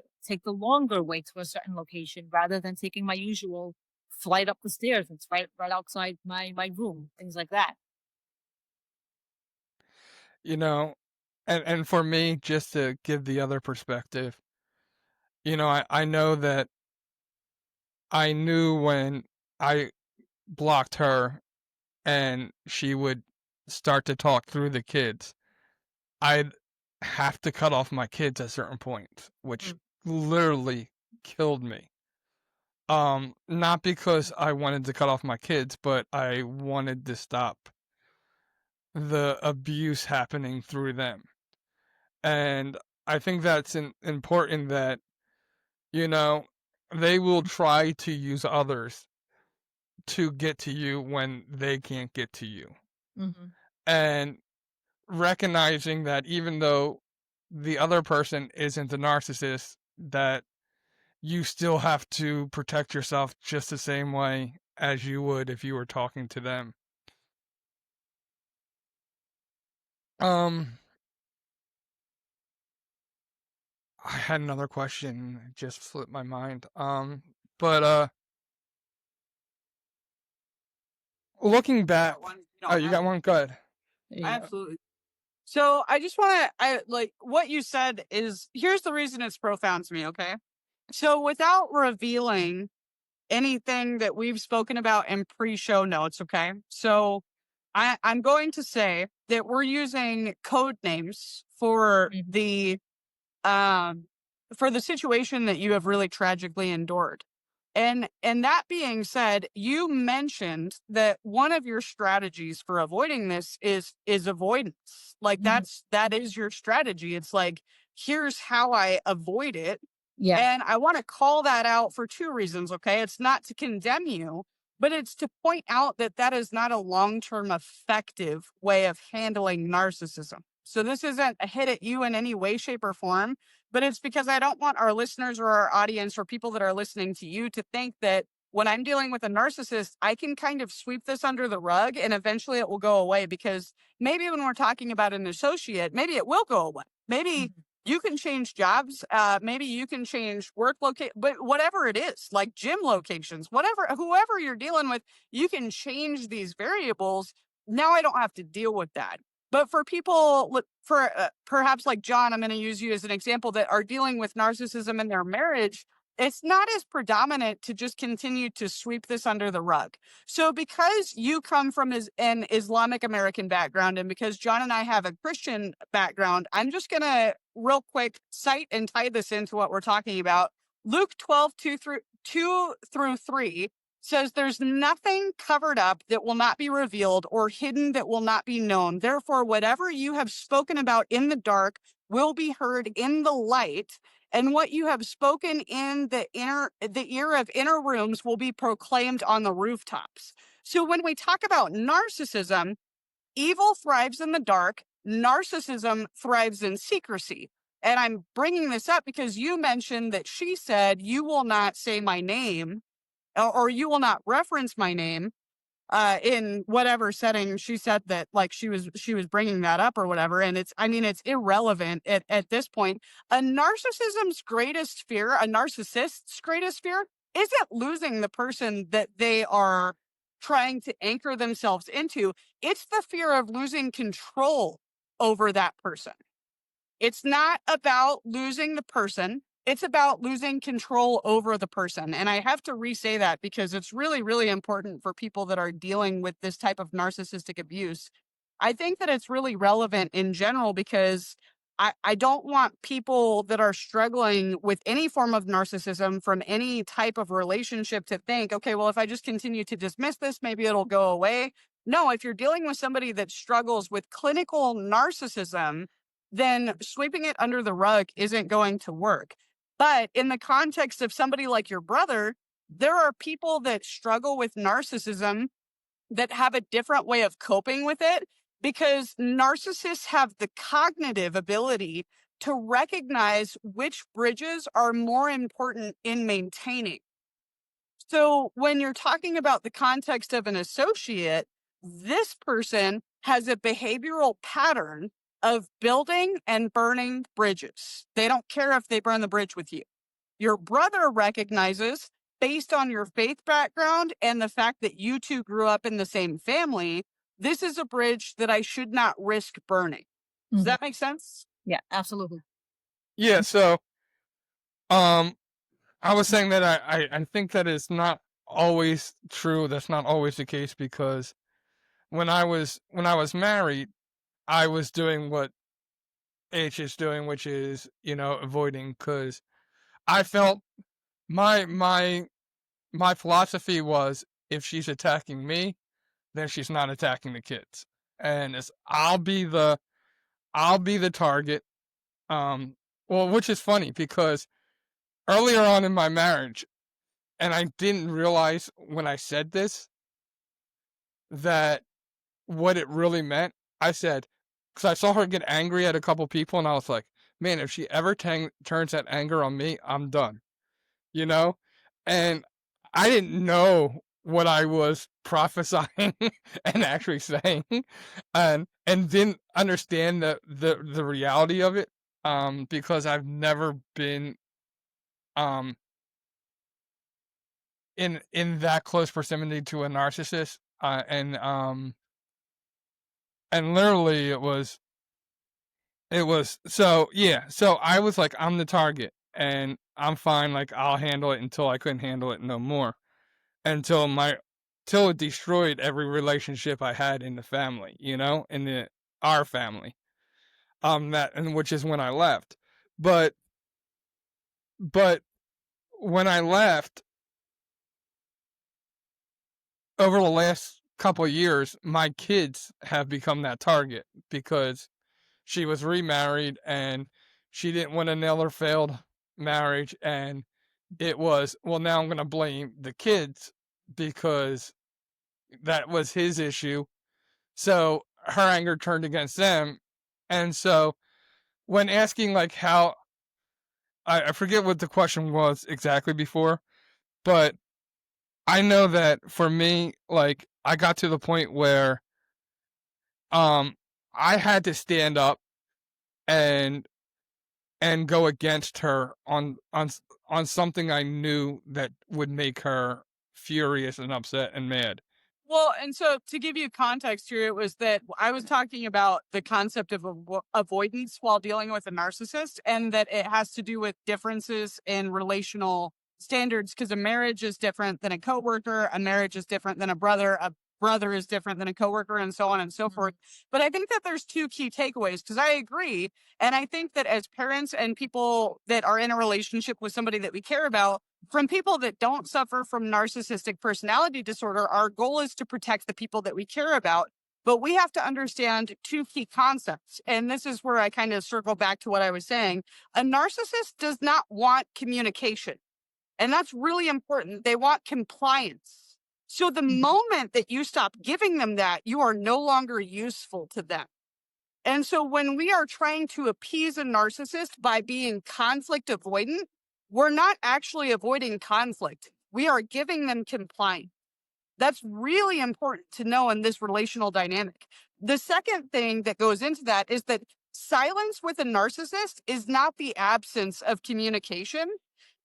the longer way to a certain location, rather than taking my usual flight up the stairs. It's right outside my room, things like that. And for me, just to give the other perspective, I know that I knew when I blocked her and she would start to talk through the kids, I'd have to cut off my kids at certain points, which literally killed me. Not because I wanted to cut off my kids, but I wanted to stop the abuse happening through them. And I think that's important, that, they will try to use others to get to you when they can't get to you. Mm-hmm. And recognizing that even though the other person isn't a narcissist, that you still have to protect yourself just the same way as you would if you were talking to them. I had another question, it just slipped my mind. But looking back, you got one? Go ahead. Yeah. Absolutely. So I just want to, like what you said is, here's the reason it's profound to me. Okay. So without revealing anything that we've spoken about in pre-show notes. Okay. So I'm going to say that we're using code names for the situation that you have really tragically endured. And that being said, you mentioned that one of your strategies for avoiding this is avoidance. Like that is your strategy. It's like, here's how I avoid it. Yeah. And I want to call that out for two reasons. Okay. It's not to condemn you, but it's to point out that that is not a long-term effective way of handling narcissism. So this isn't a hit at you in any way, shape, or form, but it's because I don't want our listeners or our audience or people that are listening to you to think that when I'm dealing with a narcissist, I can kind of sweep this under the rug and eventually it will go away. Because maybe when we're talking about an associate, maybe it will go away. Maybe you can change jobs. Maybe you can change work location, but whatever it is, like gym locations, whoever you're dealing with, you can change these variables. Now I don't have to deal with that. But for people, perhaps like John, I'm going to use you as an example, that are dealing with narcissism in their marriage, it's not as predominant to just continue to sweep this under the rug. So because you come from an Islamic American background and because John and I have a Christian background, I'm just going to real quick cite and tie this into what we're talking about. Luke 12, 2 through 3 says there's nothing covered up that will not be revealed or hidden that will not be known. Therefore, whatever you have spoken about in the dark will be heard in the light, and what you have spoken in the ear of inner rooms will be proclaimed on the rooftops. So when we talk about narcissism, evil thrives in the dark, narcissism thrives in secrecy. And I'm bringing this up because you mentioned that she said, you will not say my name or you will not reference my name in whatever setting she said that, like she was bringing that up or whatever. And it's irrelevant at this point. A narcissist's greatest fear isn't losing the person that they are trying to anchor themselves into. It's the fear of losing control over that person. It's not about losing the person. It's about losing control over the person. And I have to re-say that because it's really, really important for people that are dealing with this type of narcissistic abuse. I think that it's really relevant in general because I don't want people that are struggling with any form of narcissism from any type of relationship to think, okay, well, if I just continue to dismiss this, maybe it'll go away. No, if you're dealing with somebody that struggles with clinical narcissism, then sweeping it under the rug isn't going to work. But in the context of somebody like your brother, there are people that struggle with narcissism that have a different way of coping with it because narcissists have the cognitive ability to recognize which bridges are more important in maintaining. So when you're talking about the context of an associate, this person has a behavioral pattern of building and burning bridges. They don't care if they burn the bridge with you. Your brother recognizes, based on your faith background and the fact that you two grew up in the same family, this is a bridge that I should not risk burning. Does that make sense? Yeah, absolutely. Yeah, so I was saying that I think that is not always true. That's not always the case because when I was married, I was doing what H is doing, which is, avoiding, because I felt my philosophy was if she's attacking me, then she's not attacking the kids, and I'll be the target. Well, which is funny because earlier on in my marriage, and I didn't realize when I said this that what it really meant. I said, because I saw her get angry at a couple people, and I was like, man, if she ever turns that anger on me, I'm done. And I didn't know what I was prophesying and actually saying, and didn't understand the reality of it, because I've never been in that close proximity to a narcissist, and literally it was so yeah. So I was like, I'm the target, and I'm fine. Like I'll handle it until I couldn't handle it no more, until it destroyed every relationship I had in the family, in our family. Which is when I left, but when I left, over the last couple of years, my kids have become that target because she was remarried and she didn't want another failed marriage, and it was, well, now I'm going to blame the kids because that was his issue. So her anger turned against them. And so when asking like how, I forget what the question was exactly before, but I know that for me, like I got to the point where I had to stand up and go against her on something I knew that would make her furious and upset and mad. Well, and so to give you context here, it was that I was talking about the concept of avoidance while dealing with a narcissist, and that it has to do with differences in relational standards because a marriage is different than a coworker, a marriage is different than a brother is different than a coworker, and so on and so forth. But I think that there's two key takeaways because I agree. And I think that as parents and people that are in a relationship with somebody that we care about, from people that don't suffer from narcissistic personality disorder, our goal is to protect the people that we care about. But we have to understand two key concepts. And this is where I kind of circle back to what I was saying. A narcissist does not want communication. And that's really important. They want compliance. So the moment that you stop giving them that, you are no longer useful to them. And so when we are trying to appease a narcissist by being conflict avoidant, we're not actually avoiding conflict. We are giving them compliance. That's really important to know in this relational dynamic. The second thing that goes into that is that silence with a narcissist is not the absence of communication.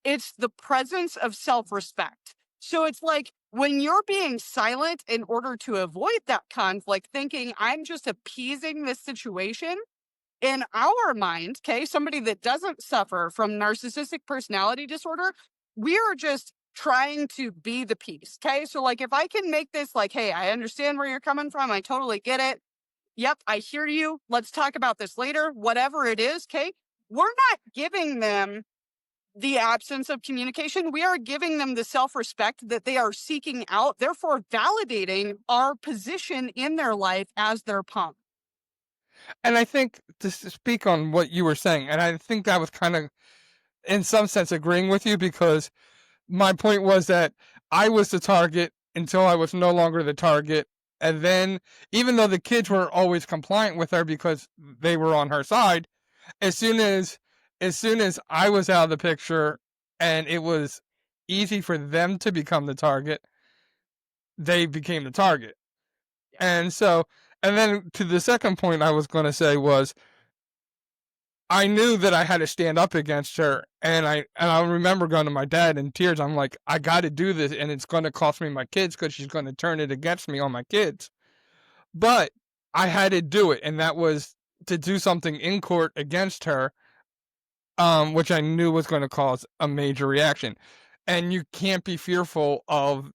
It's the presence of self-respect. So it's like when you're being silent in order to avoid that conflict, thinking I'm just appeasing this situation, in our mind, okay, somebody that doesn't suffer from narcissistic personality disorder, we are just trying to be the peace. Okay. So like if I can make this like, hey, I understand where you're coming from. I totally get it. Yep, I hear you. Let's talk about this later. Whatever it is, okay. We're not giving them the absence of communication. We are giving them the self-respect that they are seeking out, therefore validating our position in their life as their pump. And I think to speak on what you were saying, and I think I was kind of, in some sense, agreeing with you because my point was that I was the target until I was no longer the target. And then, even though the kids were always compliant with her because they were on her side, as soon as I was out of the picture and it was easy for them to become the target, they became the target. And so, and then to the second point I was going to say was, I knew that I had to stand up against her, and I remember going to my dad in tears. I'm like, I got to do this, and it's going to cost me my kids because she's going to turn it against me on my kids. But I had to do it, and that was to do something in court against her, which I knew was going to cause a major reaction. And you can't be fearful of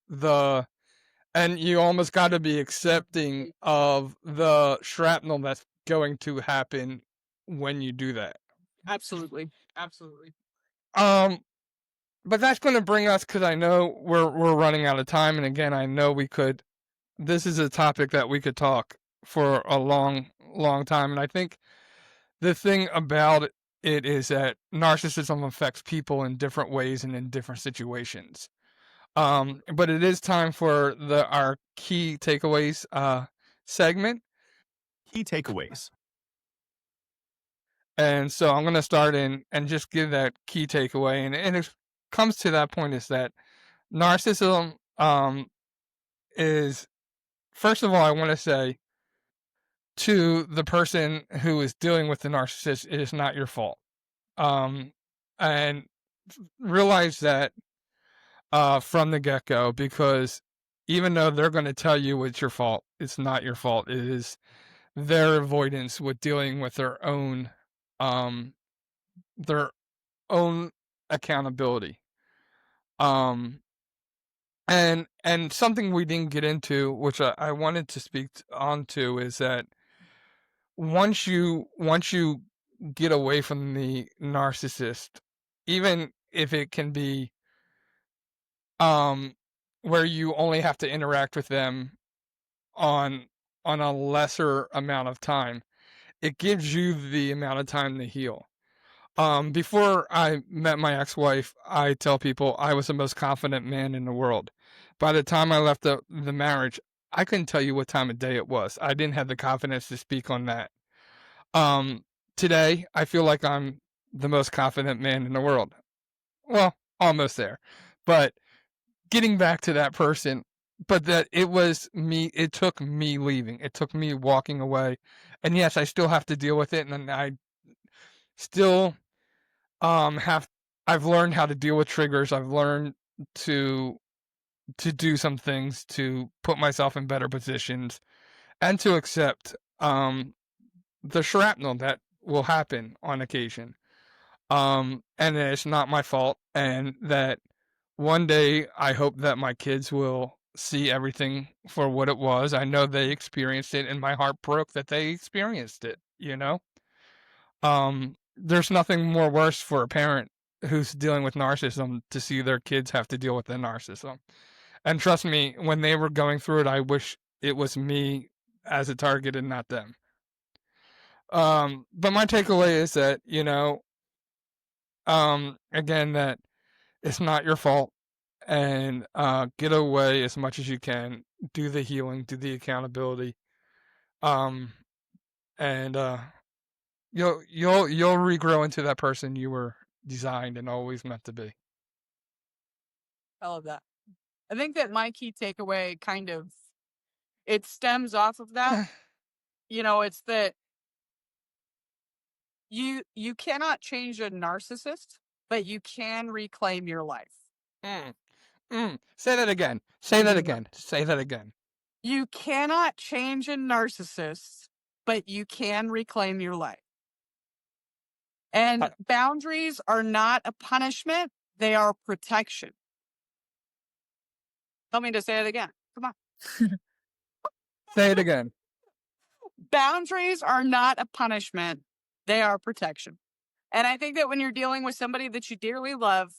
and you almost got to be accepting of the shrapnel that's going to happen when you do that. Absolutely. Absolutely. But that's going to bring us, because I know we're running out of time, and again, I know this is a topic that we could talk for a long time, and I think the thing about it is that narcissism affects people in different ways and in different situations. But it is time for our key takeaways segment. Key takeaways. And so I'm going to start in and just give that key takeaway. And it comes to that point is that narcissism is, first of all, I want to say to the person who is dealing with the narcissist, it is not your fault. And realize that from the get-go, because even though they're going to tell you it's your fault, it's not your fault. It is their avoidance with dealing with their own accountability. And something we didn't get into, which I wanted to speak on to, is that once you get away from the narcissist, even if it can be where you only have to interact with them on a lesser amount of time, it gives you the amount of time to heal. Before I met my ex-wife, I tell people I was the most confident man in the world. By the time I left the marriage, I couldn't tell you what time of day it was. I didn't have the confidence to speak on that. Today, I feel like I'm the most confident man in the world. Well, almost there. But getting back to that person, but that it was me, it took me leaving. It took me walking away. And yes, I still have to deal with it, and I still I've learned how to deal with triggers. I've learned to do some things to put myself in better positions and to accept the shrapnel that will happen on occasion. And that it's not my fault, and that one day I hope that my kids will see everything for what it was. I know they experienced it, and my heart broke that they experienced it, you know? There's nothing more worse for a parent who's dealing with narcissism to see their kids have to deal with the narcissism. And trust me, when they were going through it, I wish it was me as a target and not them. But my takeaway is that, again, that it's not your fault, and get away as much as you can. Do the healing, do the accountability, and you'll regrow into that person you were designed and always meant to be. I love that. I think that my key takeaway it stems off of that. It's that you cannot change a narcissist, but you can reclaim your life. Say that again. Say that again. Say that again. You cannot change a narcissist, but you can reclaim your life. And boundaries are not a punishment, they are protection. Tell me to say it again. Come on. Say it again. Boundaries are not a punishment, they are protection. And I think that when you're dealing with somebody that you dearly love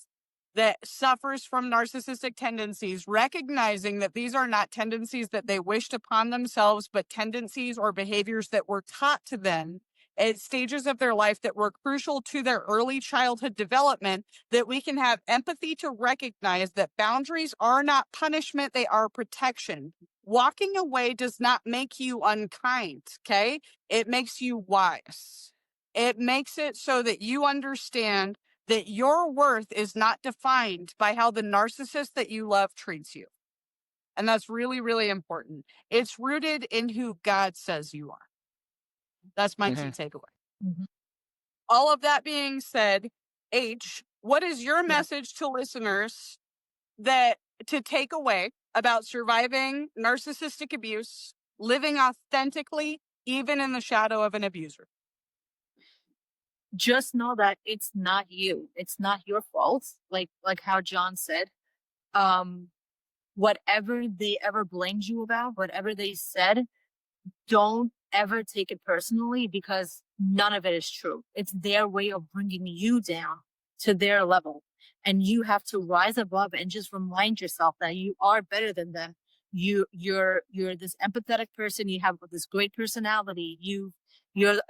that suffers from narcissistic tendencies, recognizing that these are not tendencies that they wished upon themselves, but tendencies or behaviors that were taught to them at stages of their life that were crucial to their early childhood development, that we can have empathy to recognize that boundaries are not punishment, they are protection. Walking away does not make you unkind, okay? It makes you wise. It makes it so that you understand that your worth is not defined by how the narcissist that you love treats you. And that's really, really important. It's rooted in who God says you are. That's my key takeaway. Mhm. All of that being said, H, what is your message to listeners to take away about surviving narcissistic abuse, living authentically, even in the shadow of an abuser? Just know that it's not you. It's not your fault. Like how John said, whatever they ever blamed you about, whatever they said, don't ever take it personally, because none of it is true. It's their way of bringing you down to their level. And you have to rise above and just remind yourself that you are better than them. You're this empathetic person. You have this great personality. You're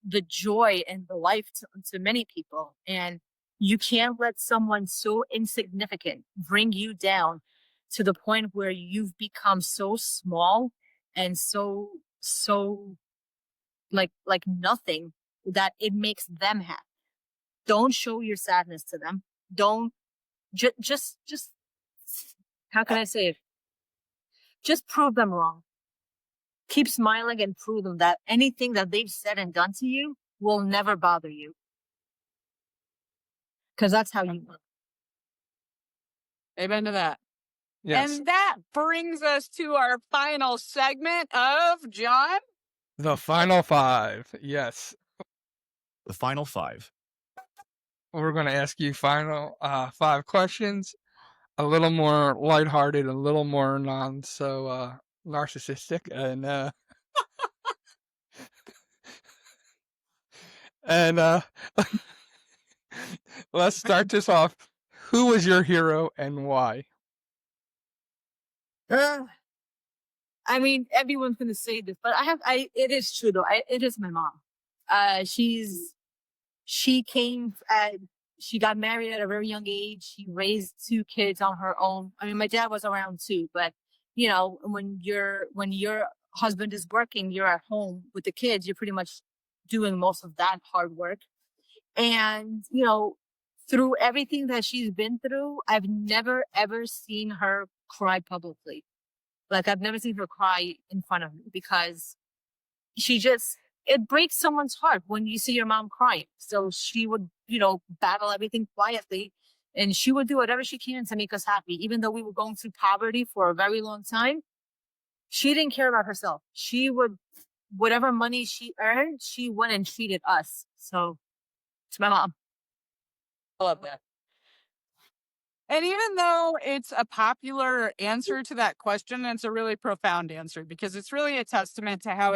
the joy and the life to many people. And you can't let someone so insignificant bring you down to the point where you've become so small and so like nothing that it makes them happy. Don't show your sadness to them. Don't just how can I say it? Just prove them wrong. Keep smiling and prove them that anything that they've said and done to you will never bother you. Because that's how you look. Amen to that. Yes. And that brings us to our final segment of John. The final five. Yes. The final five. We're going to ask you final 5 questions, a little more lighthearted, a little more narcissistic, and and let's start this off. Who was your hero and why? I mean, everyone's gonna say this, but it is true though. It is my mom. She got married at a very young age. She raised 2 kids on her own. I mean, my dad was around too, but when your husband is working, you're at home with the kids, you're pretty much doing most of that hard work. And, through everything that she's been through, I've never ever seen her cry publicly. Like, I've never seen her cry in front of me, because it breaks someone's heart when you see your mom crying. So she would, battle everything quietly, and she would do whatever she can to make us happy. Even though we were going through poverty for a very long time, she didn't care about herself. She would, whatever money she earned, she went and treated us. So it's my mom. I love that. And even though it's a popular answer to that question, it's a really profound answer because it's really a testament to how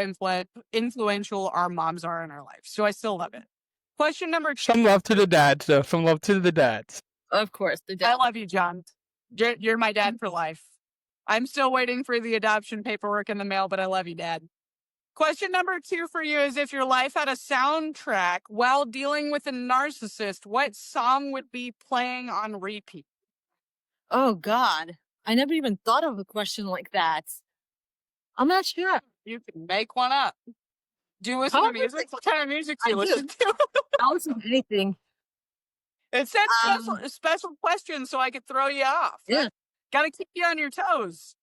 influential our moms are in our life. So I still love it. Question number 2. Some love to the dads, though. Some love to the dads. Of course. I love you, John. You're my dad for life. I'm still waiting for the adoption paperwork in the mail, but I love you, Dad. Question number 2 for you is, if your life had a soundtrack while dealing with a narcissist, what song would be playing on repeat? Oh, God. I never even thought of a question like that. I'm not sure. You can make one up. Do you listen to music? What kind of music do you listen to? I'll listen to anything. It said special question so I could throw you off. Yeah. Gotta keep you on your toes.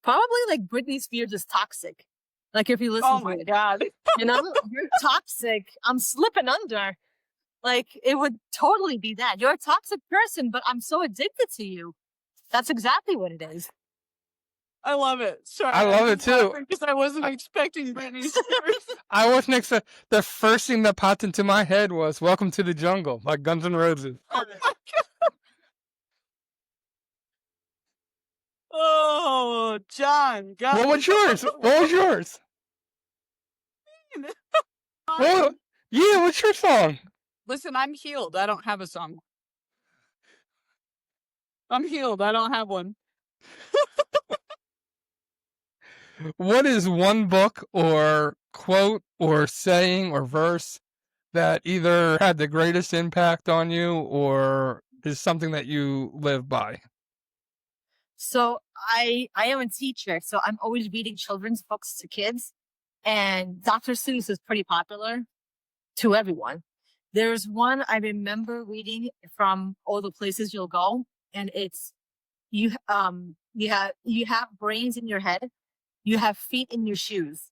Probably like Britney Spears is Toxic. Like if you listen Oh to my it. God. You know, you're toxic. I'm slipping under. Like it would totally be that. You're a toxic person, but I'm so addicted to you. That's exactly what it is. I love it. Sorry, I love it too. Because I wasn't expecting Britney Spears. I wasn't expecting. The first thing that popped into my head was "Welcome to the Jungle" by Guns N' Roses. Oh my God. Oh, John. God. What was yours? What was yours? Well, yeah, what's your song? Listen, I'm healed. I don't have a song. I'm healed. I don't have one. What is one book or quote or saying or verse that either had the greatest impact on you or is something that you live by? So I am a teacher, so I'm always reading children's books to kids. And Dr. Seuss is pretty popular to everyone. There's one I remember reading from All the Places You'll Go, and it's you have brains in your head, you have feet in your shoes.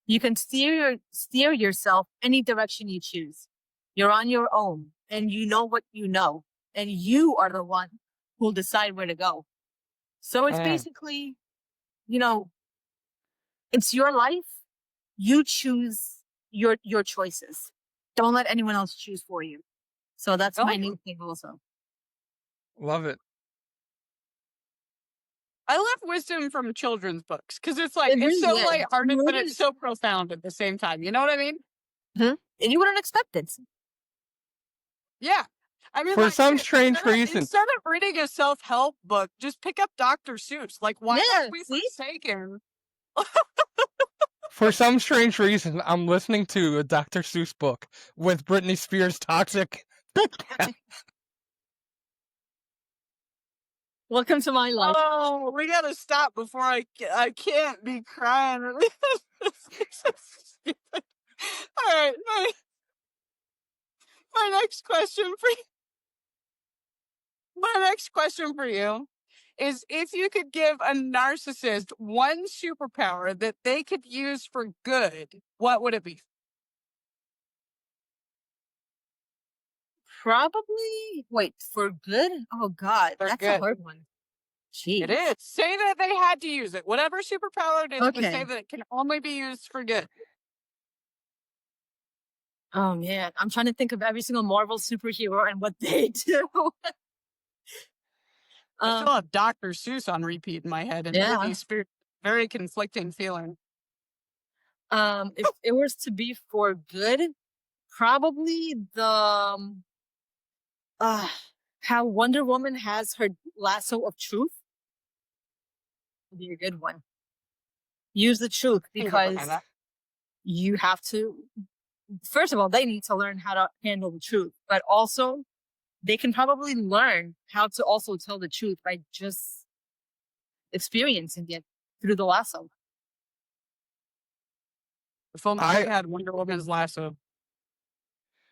You can steer yourself any direction you choose. You're on your own, and you know what you know, and you are the one who'll decide where to go. So it's basically, you know, it's your life. You choose your choices. Don't let anyone else choose for you. So that's my new thing also. Love it. I love wisdom from children's books because it's like, It it's really so is. lighthearted, It but really it's is. so profound at the same time. You know what I mean? And you wouldn't expect it. Yeah. I mean, For like, some strange reason. instead of reading a self-help book, just pick up Dr. Seuss. Like, why Yeah, must we see? forsake him? For some strange reason, I'm listening to a Dr. Seuss book with Britney Spears Toxic. Welcome to my life. Oh, we gotta stop before I can't be crying. So stupid. All right, my next question for you. My next question for you is, if you could give a narcissist one superpower that they could use for good, what would it be? Probably, wait, for good? Oh, God, For that's good. a hard one. Jeez. It is. Say that they had to use it. Whatever superpower it is, but say Okay. that it can only be used for good. Oh, man. I'm trying to think of every single Marvel superhero and what they do. I still have Dr. Seuss on repeat in my head, and Yeah. really very conflicting feeling. If it was to be for good, probably the how Wonder Woman has her lasso of truth would be a good one. Use the truth because you have to. First of all, they need to learn how to handle the truth, but also they can probably learn how to also tell the truth by just experiencing it through the lasso. If only I had Wonder Woman's lasso.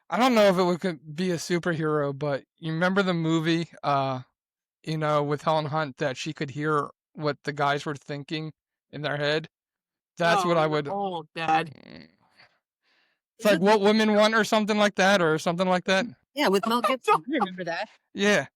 I don't know if it could be a superhero, but you remember the movie, with Helen Hunt, that she could hear what the guys were thinking in their head? That's what I would. Oh, Dad. It's like What Women Want or something like that, Yeah, with Mel Gibson. I remember that. Yeah.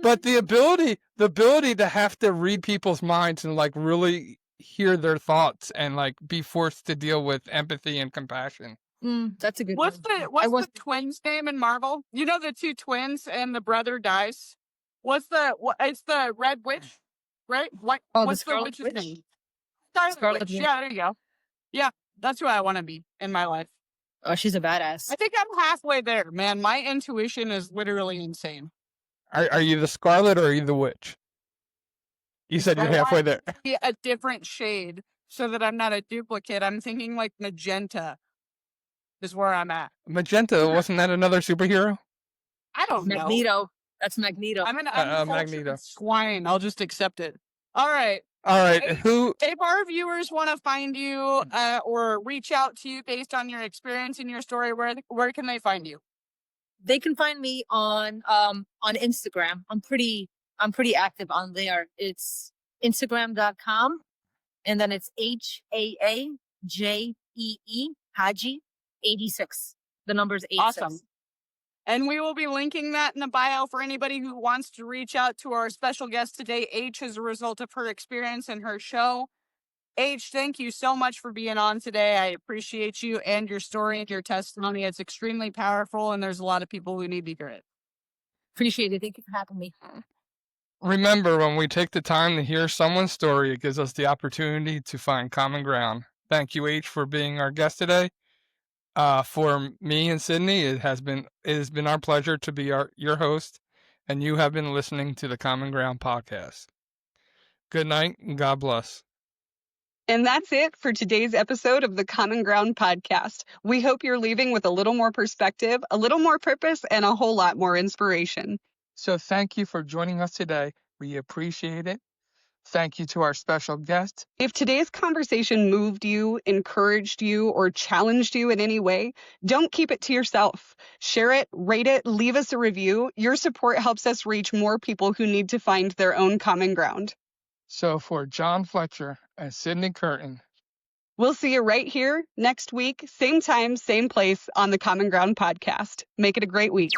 But the ability to have to read people's minds and like really hear their thoughts and like be forced to deal with empathy and compassion. That's a good What's one. the twins' name in Marvel? You know the two twins and the brother dies? What's the what? It's the Red Witch, right? What? Oh, the What's the Scarlet witch's Witch? name? Scarlet Scarlet Witch. Witch. Yeah, there you go. Yeah, that's who I want to be in my life. Oh, she's a badass. I think I'm halfway there, man. My intuition is literally insane. Are you the Scarlet or are you the Witch? You said you're I halfway want there. to be a different shade so that I'm not a duplicate. I'm thinking like magenta is where I'm at. Magenta, wasn't that another superhero? I don't know. Magneto. That's Magneto. I'm an Magneto. uncultured swine. I'll just accept it. All right. All right, Hey, who? If our viewers want to find you or reach out to you based on your experience and your story, where can they find you? They can find me on Instagram. I'm pretty active on there. It's Instagram.com, and then it's HAAJEE Haji 86. The number's 86. Awesome. And we will be linking that in the bio for anybody who wants to reach out to our special guest today, H, as a result of her experience in her show. H, thank you so much for being on today. I appreciate you and your story and your testimony. It's extremely powerful, and there's a lot of people who need to hear it. Appreciate it. Thank you for having me. Remember, when we take the time to hear someone's story, it gives us the opportunity to find common ground. Thank you, H, for being our guest today. For me and Sydney, it has been our pleasure to be your host, and you have been listening to the Common Ground podcast. Good night, and God bless. And that's it for today's episode of the Common Ground podcast. We hope you're leaving with a little more perspective, a little more purpose, and a whole lot more inspiration. So thank you for joining us today. We appreciate it. Thank you to our special guest. If today's conversation moved you, encouraged you, or challenged you in any way, don't keep it to yourself. Share it, rate it, leave us a review. Your support helps us reach more people who need to find their own common ground. So for John Fletcher and Sydney Curtin, we'll see you right here next week, same time, same place on the Common Ground podcast. Make it a great week.